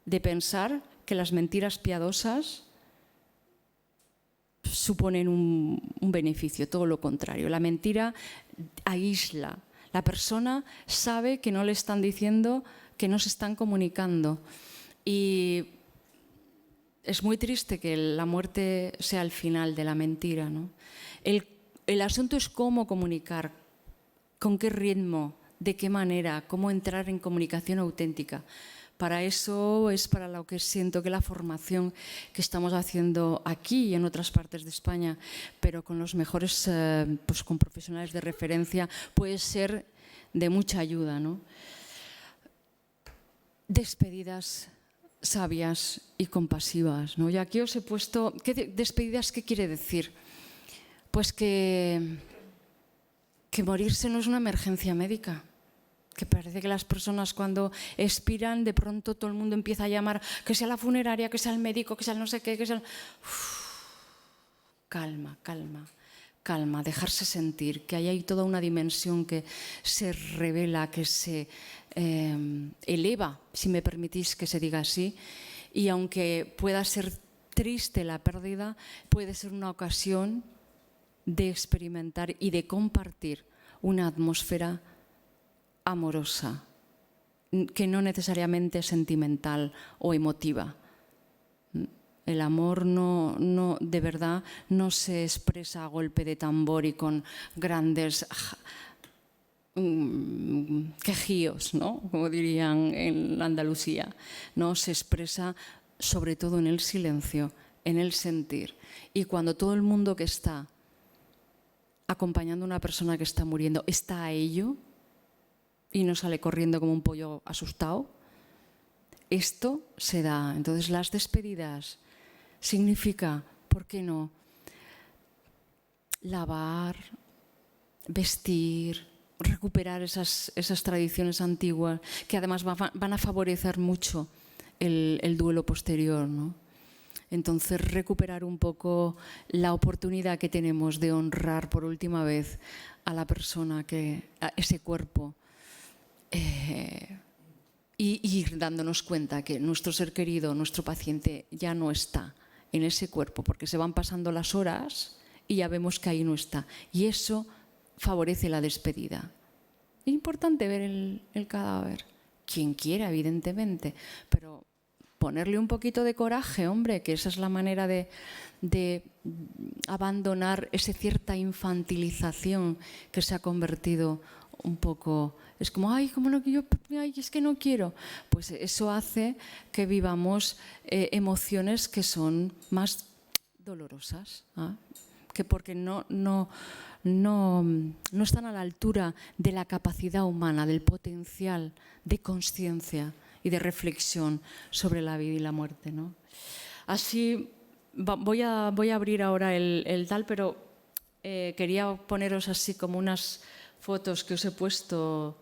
Speaker 2: de pensar que las mentiras piadosas suponen un beneficio, todo lo contrario. La mentira aísla. La persona sabe que no le están diciendo, que no se están comunicando. Y es muy triste que la muerte sea el final de la mentira, ¿no? El asunto es cómo comunicar, con qué ritmo, de qué manera, cómo entrar en comunicación auténtica. Para eso es para lo que siento que la formación que estamos haciendo aquí y en otras partes de España, pero con los mejores, pues con profesionales de referencia, puede ser de mucha ayuda, ¿no? Despedidas sabias y compasivas, ¿no? Y aquí os he puesto, despedidas, ¿qué quiere decir? Pues que morirse no es una emergencia médica. Que parece que las personas cuando expiran, de pronto todo el mundo empieza a llamar, que sea la funeraria, que sea el médico, que sea el no sé qué, que sea el... Calma, calma, calma, dejarse sentir, que hay toda una dimensión que se revela, que se eleva, si me permitís que se diga así, y aunque pueda ser triste la pérdida, puede ser una ocasión de experimentar y de compartir una atmósfera amorosa, que no necesariamente es sentimental o emotiva. El amor no, de verdad no se expresa a golpe de tambor y con grandes quejíos, ¿no? Como dirían en Andalucía. No, se expresa sobre todo en el silencio, en el sentir. Y cuando todo el mundo que está acompañando a una persona que está muriendo está a ello y no sale corriendo como un pollo asustado, esto se da. Entonces las despedidas significa, ¿por qué no?, lavar, vestir, recuperar esas tradiciones antiguas que además van a favorecer mucho el duelo posterior, ¿no? Entonces, recuperar un poco la oportunidad que tenemos de honrar por última vez a la persona, a ese cuerpo, y ir dándonos cuenta que nuestro ser querido, nuestro paciente, ya no está en ese cuerpo, porque se van pasando las horas y ya vemos que ahí no está. Y eso favorece la despedida. Es importante ver el cadáver, quien quiera, evidentemente, pero ponerle un poquito de coraje, hombre, que esa es la manera de abandonar esa cierta infantilización que se ha convertido un poco. Es como, ay, ¿cómo no? Ay, es que no quiero. Pues eso hace que vivamos emociones que son más dolorosas, ¿eh? Que porque no están a la altura de la capacidad humana, del potencial de conciencia y de reflexión sobre la vida y la muerte, ¿no? Así, voy a abrir ahora el tal, pero quería poneros así como unas fotos que os he puesto.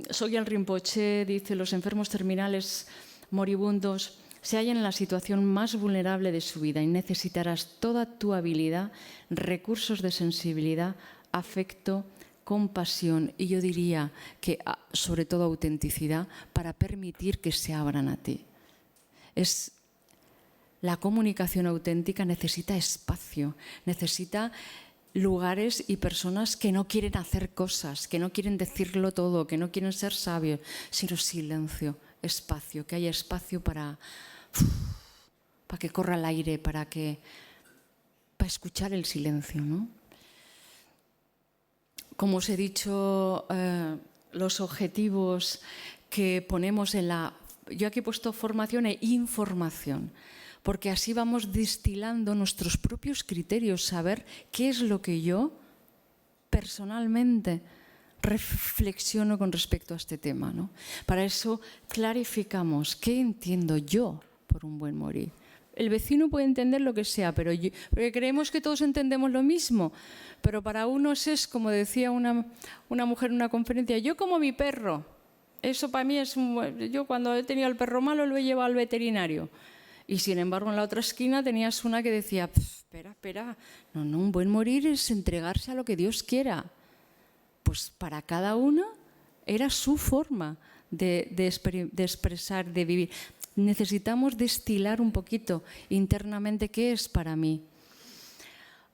Speaker 2: Sogyal Rinpoche dice: los enfermos terminales moribundos se hallan en la situación más vulnerable de su vida y necesitarás toda tu habilidad, recursos de sensibilidad, afecto, compasión y yo diría que sobre todo autenticidad para permitir que se abran a ti. La comunicación auténtica necesita espacio, necesita lugares y personas que no quieren hacer cosas, que no quieren decirlo todo, que no quieren ser sabios, sino silencio, espacio, que haya espacio para que corra el aire, para escuchar el silencio, ¿no? Como os he dicho, los objetivos que ponemos yo aquí he puesto formación e información, porque así vamos destilando nuestros propios criterios, saber qué es lo que yo personalmente reflexiono con respecto a este tema, ¿no? Para eso clarificamos qué entiendo yo por un buen morir. El vecino puede entender lo que sea, porque creemos que todos entendemos lo mismo, pero para unos es, como decía una mujer en una conferencia, yo como mi perro. Eso para mí es yo cuando he tenido el perro malo lo he llevado al veterinario. Y sin embargo en la otra esquina tenías una que decía, espera, no, un buen morir es entregarse a lo que Dios quiera. Pues para cada uno era su forma de expresar, de vivir. Necesitamos destilar un poquito internamente qué es para mí.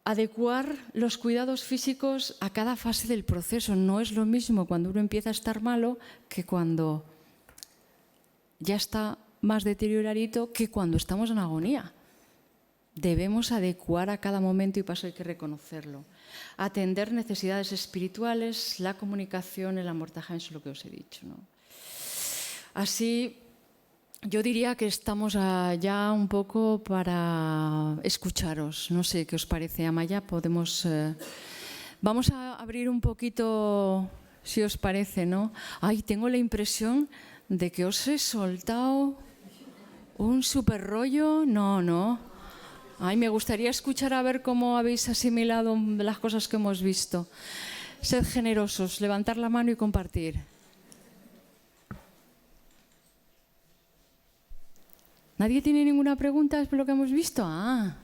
Speaker 2: Adecuar los cuidados físicos a cada fase del proceso. No es lo mismo cuando uno empieza a estar malo que cuando ya está más deterioradito, que cuando estamos en agonía. Debemos adecuar a cada momento y paso, hay que reconocerlo. Atender necesidades espirituales, la comunicación, el amortaje, eso es lo que os he dicho, ¿no? Así, yo diría que estamos ya un poco para escucharos. No sé qué os parece, Amaya. Vamos a abrir un poquito, si os parece, ¿no? Ay, tengo la impresión de que os he soltado un super rollo. No, no. Ay, me gustaría escuchar a ver cómo habéis asimilado las cosas que hemos visto. Sed generosos, levantar la mano y compartir. ¿Nadie tiene ninguna pregunta por lo que hemos visto? Ah.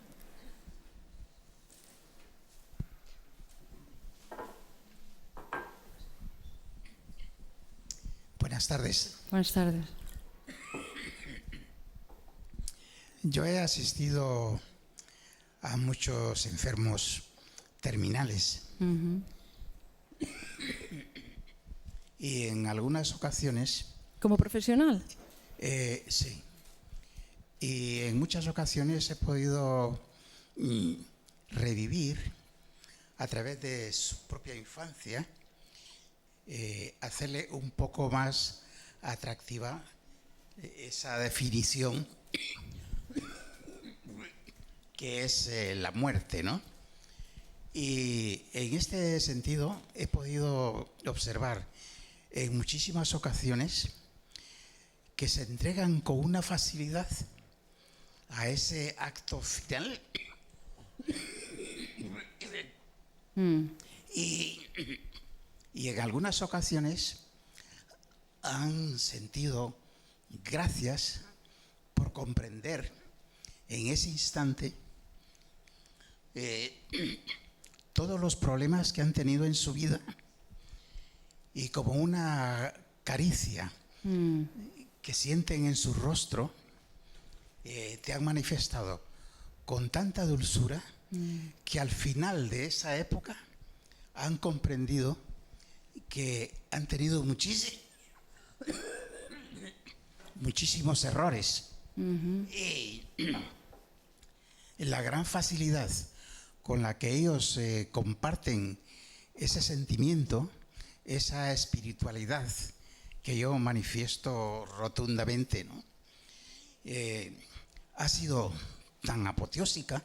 Speaker 3: Buenas tardes.
Speaker 2: Buenas tardes.
Speaker 3: Yo he asistido a muchos enfermos terminales y en algunas ocasiones...
Speaker 2: ¿Como profesional?
Speaker 3: Sí. Y en muchas ocasiones he podido revivir a través de su propia infancia, hacerle un poco más atractiva esa definición que es la muerte, ¿no? Y en este sentido he podido observar en muchísimas ocasiones que se entregan con una facilidad a ese acto final y en algunas ocasiones han sentido gracias por comprender en ese instante todos los problemas que han tenido en su vida, y como una caricia que sienten en su rostro, te han manifestado con tanta dulzura que al final de esa época han comprendido que han tenido muchísimos errores. Y la gran facilidad con la que ellos comparten ese sentimiento, esa espiritualidad que yo manifiesto rotundamente, ¿no? Ha sido tan apoteósica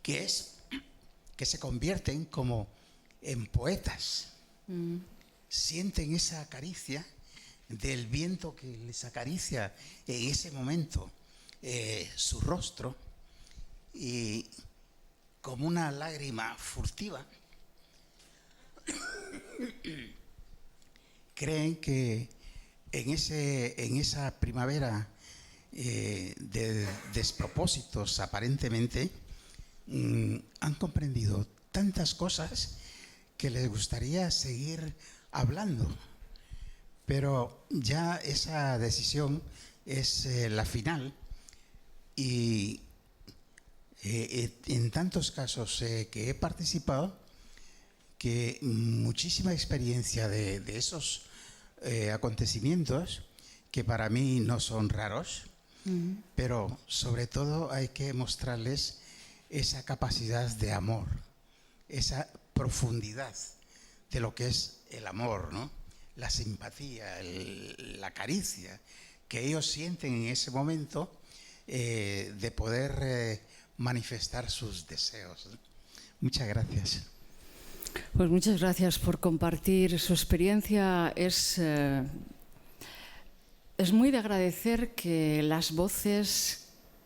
Speaker 3: que se convierten como en poetas. Sienten esa caricia del viento que les acaricia en ese momento su rostro, y como una lágrima furtiva creen que en esa primavera de despropósitos aparentemente han comprendido tantas cosas que les gustaría seguir hablando, pero ya esa decisión es la final. Y en tantos casos que he participado, que muchísima experiencia de esos acontecimientos, que para mí no son raros, pero sobre todo hay que mostrarles esa capacidad de amor, esa profundidad de lo que es el amor, ¿no? La simpatía, la caricia que ellos sienten en ese momento de poder manifestar sus deseos. Muchas gracias.
Speaker 2: Pues muchas gracias por compartir su experiencia. Es muy de agradecer que las voces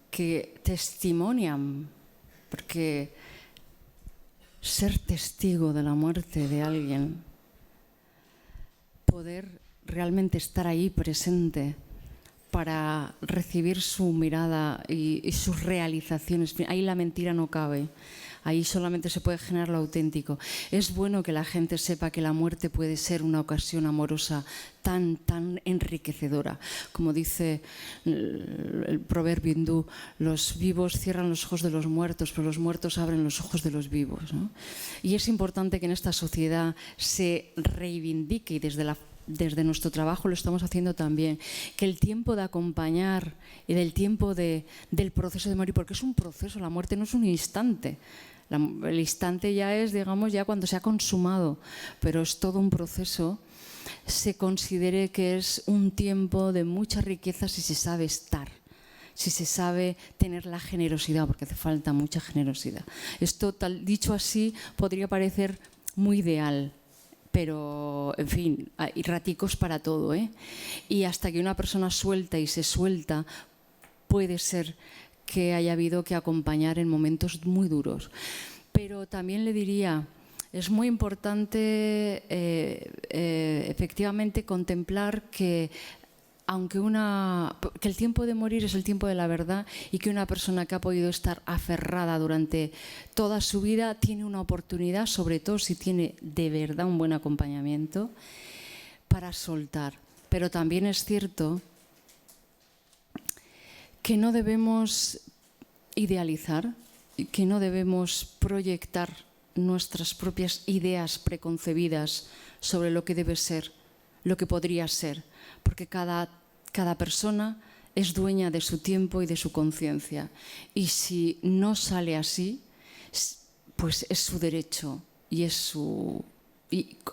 Speaker 2: que testimonian, porque ser testigo de la muerte de alguien, poder realmente estar ahí presente para recibir su mirada y sus realizaciones, ahí la mentira no cabe. Ahí solamente se puede generar lo auténtico. Es bueno que la gente sepa que la muerte puede ser una ocasión amorosa tan enriquecedora. Como dice el proverbio hindú, los vivos cierran los ojos de los muertos, pero los muertos abren los ojos de los vivos, ¿no? Y es importante que en esta sociedad se reivindique, y desde nuestro trabajo lo estamos haciendo también, que el tiempo de acompañar y del tiempo del proceso de morir, porque es un proceso, la muerte no es un instante. El instante ya es, digamos, ya cuando se ha consumado, pero es todo un proceso. Se considere que es un tiempo de mucha riqueza si se sabe estar, si se sabe tener la generosidad, porque hace falta mucha generosidad. Esto, dicho así, podría parecer muy ideal, pero, en fin, hay raticos para todo, ¿eh? Y hasta que una persona suelta y se suelta, puede ser que haya habido que acompañar en momentos muy duros. Pero también le diría, es muy importante efectivamente contemplar que que el tiempo de morir es el tiempo de la verdad y que una persona que ha podido estar aferrada durante toda su vida tiene una oportunidad, sobre todo si tiene de verdad un buen acompañamiento, para soltar. Pero también es cierto que no debemos idealizar, que no debemos proyectar nuestras propias ideas preconcebidas sobre lo que debe ser, lo que podría ser, porque cada persona es dueña de su tiempo y de su conciencia. Y si no sale así, pues es su derecho y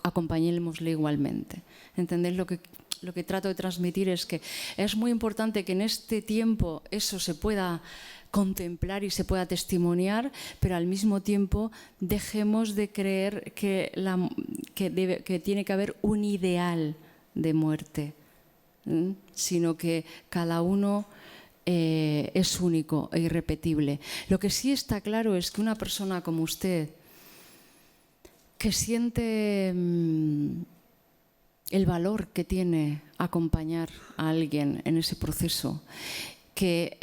Speaker 2: acompañémosle igualmente. ¿Entendéis? Lo que trato de transmitir es que es muy importante que en este tiempo eso se pueda contemplar y se pueda testimoniar, pero al mismo tiempo dejemos de creer que tiene que haber un ideal de muerte, sino que cada uno es único e irrepetible. Lo que sí está claro es que una persona como usted, que siente el valor que tiene acompañar a alguien en ese proceso, que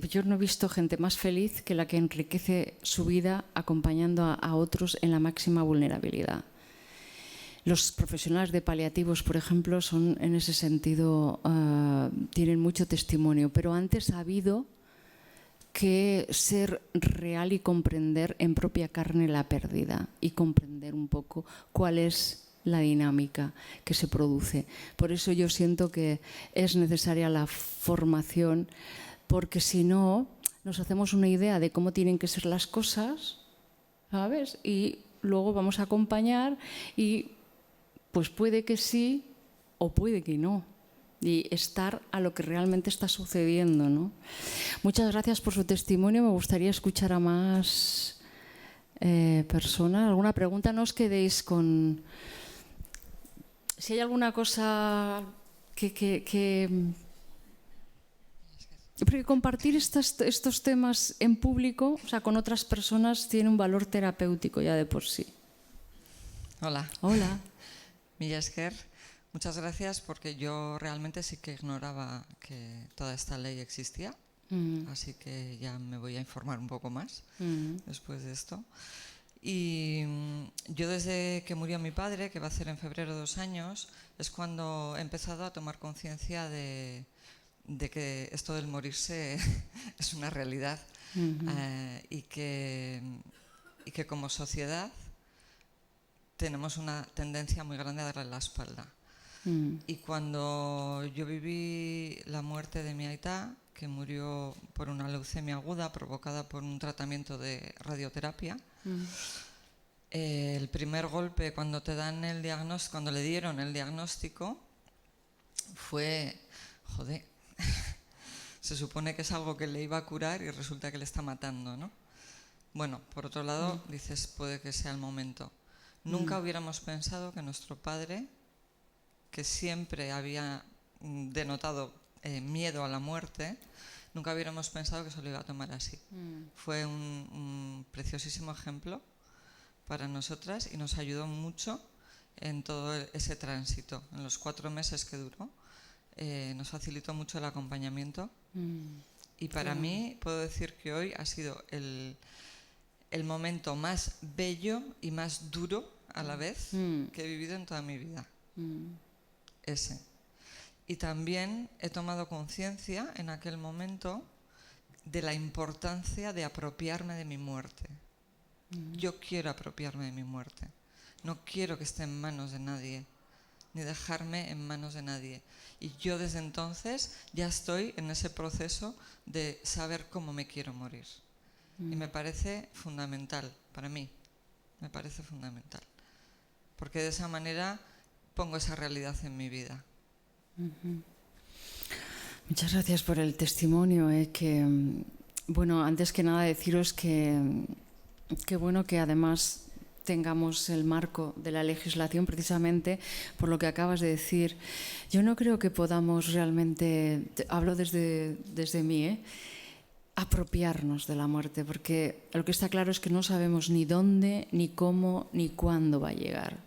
Speaker 2: yo no he visto gente más feliz que la que enriquece su vida acompañando a otros en la máxima vulnerabilidad. Los profesionales de paliativos, por ejemplo, son en ese sentido, tienen mucho testimonio, pero antes ha habido que ser real y comprender en propia carne la pérdida y comprender un poco cuál es la dinámica que se produce. Por eso yo siento que es necesaria la formación, porque si no, nos hacemos una idea de cómo tienen que ser las cosas, ¿sabes? Y luego vamos a acompañar y pues puede que sí o puede que no. Y estar a lo que realmente está sucediendo, ¿no? Muchas gracias por su testimonio. Me gustaría escuchar a más personas. ¿Alguna pregunta? No os quedéis con... Si hay alguna cosa porque compartir estos temas en público, o sea, con otras personas, tiene un valor terapéutico ya de por sí.
Speaker 4: Hola.
Speaker 2: Hola.
Speaker 4: Milla Esker, muchas gracias, porque yo realmente sí que ignoraba que toda esta ley existía, así que ya me voy a informar un poco más después de esto. Y yo desde que murió mi padre, que va a ser en febrero 2 años, es cuando he empezado a tomar conciencia de que esto del morirse es una realidad y que como sociedad tenemos una tendencia muy grande a darle la espalda. Y cuando yo viví la muerte de mi aita, que murió por una leucemia aguda provocada por un tratamiento de radioterapia, el primer golpe cuando cuando le dieron el diagnóstico fue, joder, se supone que es algo que le iba a curar y resulta que le está matando, ¿no? Bueno, por otro lado, dices, puede que sea el momento. Nunca hubiéramos pensado que nuestro padre, que siempre había denotado miedo a la muerte, nunca hubiéramos pensado que se lo iba a tomar así. Fue un preciosísimo ejemplo para nosotras y nos ayudó mucho en todo ese tránsito. En los 4 meses que duró, nos facilitó mucho el acompañamiento. Y para mí, puedo decir que hoy ha sido el momento más bello y más duro a la vez que he vivido en toda mi vida. Ese. Y también he tomado conciencia en aquel momento de la importancia de apropiarme de mi muerte. Yo quiero apropiarme de mi muerte. No quiero que esté en manos de nadie, ni dejarme en manos de nadie. Y yo desde entonces ya estoy en ese proceso de saber cómo me quiero morir. Y me parece fundamental, para mí, me parece fundamental. Porque de esa manera pongo esa realidad en mi vida.
Speaker 2: Muchas gracias por el testimonio. Bueno, antes que nada deciros que bueno que además tengamos el marco de la legislación precisamente por lo que acabas de decir. Yo no creo que podamos realmente, hablo desde mí, apropiarnos de la muerte, porque lo que está claro es que no sabemos ni dónde, ni cómo, ni cuándo va a llegar.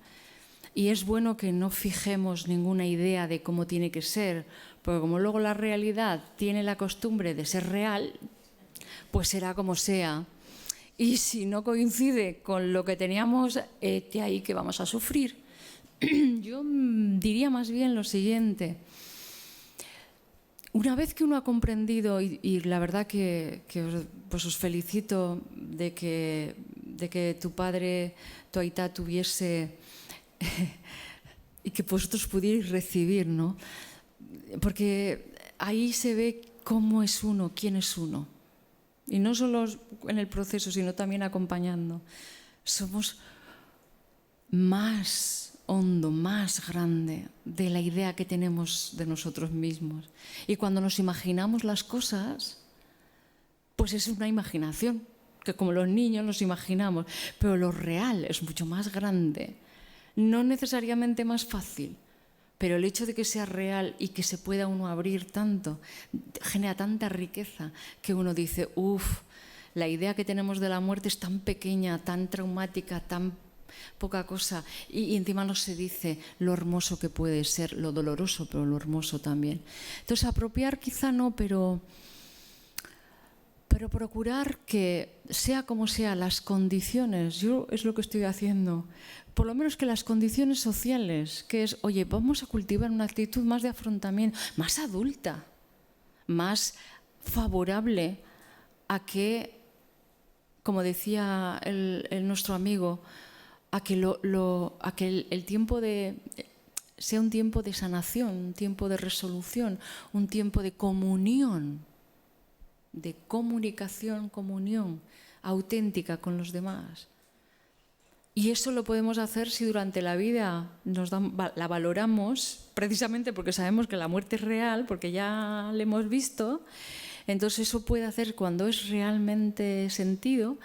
Speaker 2: Y es bueno que no fijemos ninguna idea de cómo tiene que ser, porque como luego la realidad tiene la costumbre de ser real, pues será como sea. Y si no coincide con lo que teníamos, de ahí que vamos a sufrir. Yo diría más bien lo siguiente. Una vez que uno ha comprendido, y la verdad que pues os felicito de que tu padre, tu aitá, tuviese y que vosotros pudierais recibir, ¿no? Porque ahí se ve cómo es uno, quién es uno. Y no solo en el proceso, sino también acompañando. Somos más hondo, más grande de la idea que tenemos de nosotros mismos. Y cuando nos imaginamos las cosas, pues es una imaginación, que como los niños nos imaginamos, pero lo real es mucho más grande. No necesariamente más fácil, pero el hecho de que sea real y que se pueda uno abrir tanto, genera tanta riqueza que uno dice, la idea que tenemos de la muerte es tan pequeña, tan traumática, tan poca cosa. Y encima no se dice lo hermoso que puede ser, lo doloroso, pero lo hermoso también. Entonces, apropiar quizá no, pero procurar que, sea como sea, las condiciones, yo es lo que estoy haciendo, por lo menos que las condiciones sociales, que es, oye, vamos a cultivar una actitud más de afrontamiento, más adulta, más favorable a que, como decía nuestro amigo, a que, el tiempo sea un tiempo de sanación, un tiempo de resolución, un tiempo de comunión, de comunicación, comunión auténtica con los demás. Y eso lo podemos hacer si durante la vida la valoramos, precisamente porque sabemos que la muerte es real, porque ya la hemos visto. Entonces eso puede hacer, cuando es realmente sentido,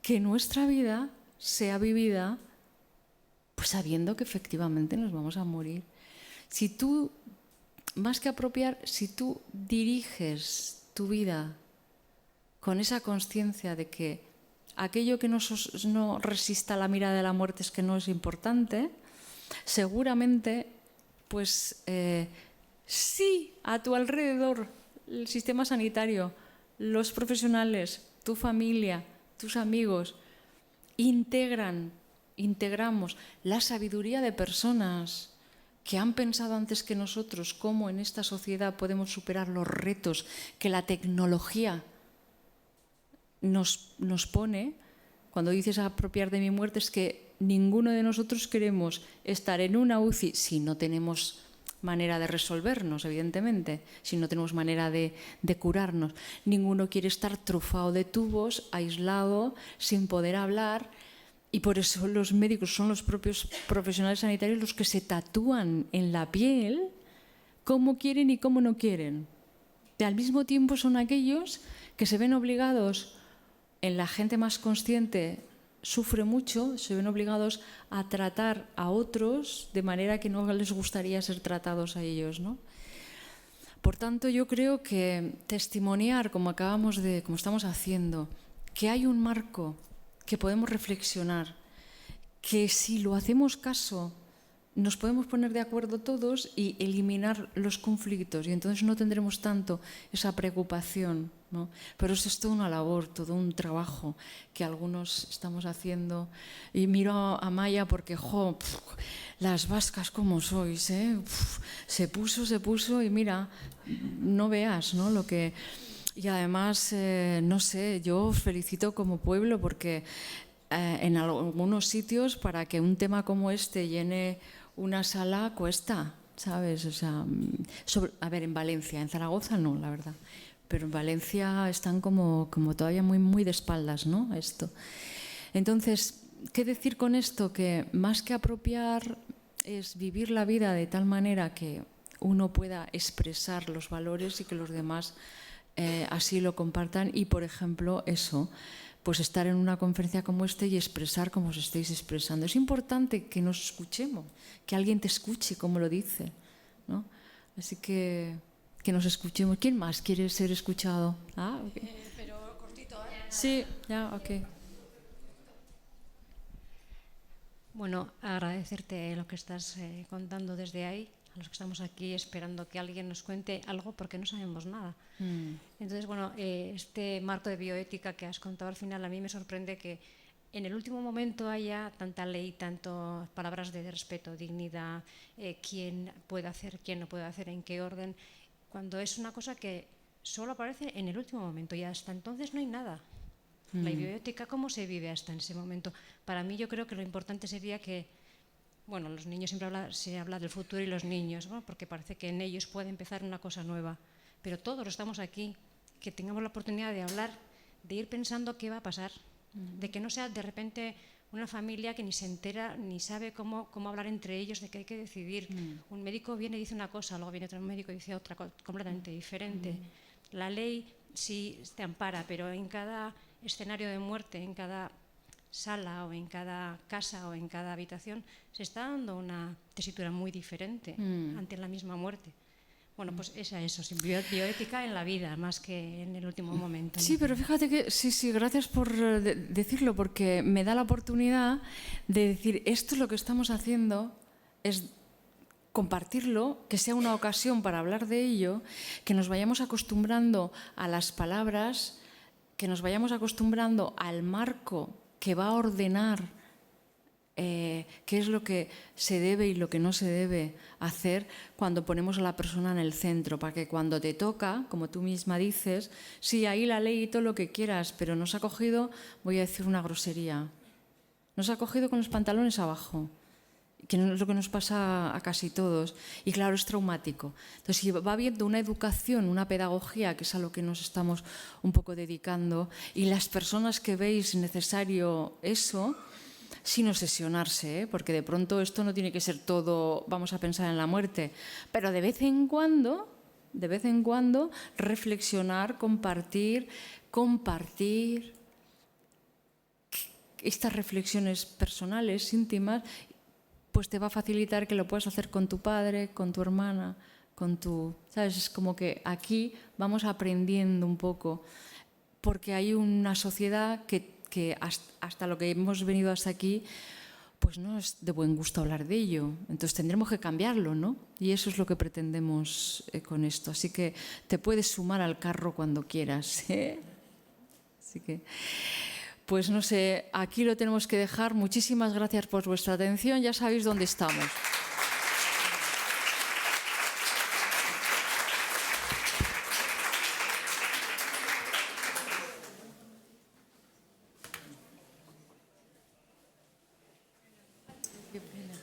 Speaker 2: que nuestra vida sea vivida pues sabiendo que efectivamente nos vamos a morir. Si tú, más que apropiar, si tú diriges tu vida con esa conciencia de que aquello que no resista la mirada de la muerte es que no es importante, seguramente, pues sí, a tu alrededor, el sistema sanitario, los profesionales, tu familia, tus amigos, integramos la sabiduría de personas que han pensado antes que nosotros cómo en esta sociedad podemos superar los retos que la tecnología nos pone. Cuando dices apropiar de mi muerte, es que ninguno de nosotros queremos estar en una UCI si no tenemos manera de resolvernos, evidentemente, si no tenemos manera de curarnos. Ninguno quiere estar trufado de tubos, aislado, sin poder hablar. Y por eso los médicos son los propios profesionales sanitarios los que se tatúan en la piel cómo quieren y cómo no quieren. Y al mismo tiempo son aquellos que se ven obligados, en la gente más consciente sufre mucho, se ven obligados a tratar a otros de manera que no les gustaría ser tratados a ellos, ¿no? Por tanto, yo creo que testimoniar, como estamos haciendo, que hay un marco que podemos reflexionar, que si lo hacemos caso, nos podemos poner de acuerdo todos y eliminar los conflictos, y entonces no tendremos tanto esa preocupación, ¿no? Pero eso es toda una labor, todo un trabajo que algunos estamos haciendo. Y miro a Maya porque, las vascas como sois, ¿eh? Se puso y mira, no veas, ¿no? Lo que... Y además, no sé, yo os felicito como pueblo porque en algunos sitios para que un tema como este llene una sala cuesta, ¿sabes? O sea, a ver, en Valencia, en Zaragoza no, la verdad. Pero en Valencia están como todavía muy, muy de espaldas, ¿no? Esto. Entonces, ¿qué decir con esto? Que más que apropiar es vivir la vida de tal manera que uno pueda expresar los valores y que los demás así lo compartan. Y, por ejemplo, eso, pues estar en una conferencia como esta y expresar como os estáis expresando. Es importante que nos escuchemos, que alguien te escuche como lo dice, ¿no? Así que nos escuchemos. ¿Quién más quiere ser escuchado? Ah, okay.
Speaker 1: Pero cortito, ¿eh?
Speaker 2: Sí, ya, ok.
Speaker 5: Bueno, agradecerte lo que estás contando desde ahí, a los que estamos aquí esperando que alguien nos cuente algo porque no sabemos nada. Entonces, bueno, este marco de bioética que has contado al final, a mí me sorprende que en el último momento haya tanta ley, tantas palabras de respeto, dignidad, quién puede hacer, quién no puede hacer, en qué orden, cuando es una cosa que solo aparece en el último momento y hasta entonces no hay nada. La bioética, ¿cómo se vive hasta en ese momento? Para mí yo creo que lo importante sería que, bueno, los niños siempre se habla del futuro y los niños, ¿no? Porque parece que en ellos puede empezar una cosa nueva, pero todos estamos aquí, que tengamos la oportunidad de hablar, de ir pensando qué va a pasar, de que no sea de repente una familia que ni se entera ni sabe cómo hablar entre ellos, de que hay que decidir. Un médico viene y dice una cosa, luego viene otro médico y dice otra completamente diferente. La ley sí te ampara, pero en cada escenario de muerte, en cada sala o en cada casa o en cada habitación, se está dando una tesitura muy diferente ante la misma muerte. Bueno, pues es eso, bioética en la vida, más que en el último momento, ¿no?
Speaker 2: Sí, pero fíjate que, sí, gracias por decirlo, porque me da la oportunidad de decir, esto es lo que estamos haciendo, es compartirlo, que sea una ocasión para hablar de ello, que nos vayamos acostumbrando a las palabras, que nos vayamos acostumbrando al marco que va a ordenar qué es lo que se debe y lo que no se debe hacer cuando ponemos a la persona en el centro, para que cuando te toca, como tú misma dices, sí, ahí la ley y todo lo que quieras, pero nos ha cogido, voy a decir una grosería, nos ha cogido con los pantalones abajo, que es lo que nos pasa a casi todos, y claro, es traumático. Entonces, si va habiendo una educación, una pedagogía, que es a lo que nos estamos un poco dedicando, y las personas que veis necesario eso, sin obsesionarse, ¿eh? Porque de pronto esto no tiene que ser todo, vamos a pensar en la muerte, pero de vez en cuando, reflexionar, compartir estas reflexiones personales, íntimas, pues te va a facilitar que lo puedas hacer con tu padre, con tu hermana, con tu... ¿Sabes? Es como que aquí vamos aprendiendo un poco, porque hay una sociedad que hasta lo que hemos venido hasta aquí, pues no es de buen gusto hablar de ello. Entonces tendremos que cambiarlo, ¿no? Y eso es lo que pretendemos con esto. Así que te puedes sumar al carro cuando quieras, ¿eh? Así que... Pues no sé, aquí lo tenemos que dejar. Muchísimas gracias por vuestra atención. Ya sabéis dónde estamos. Qué pena.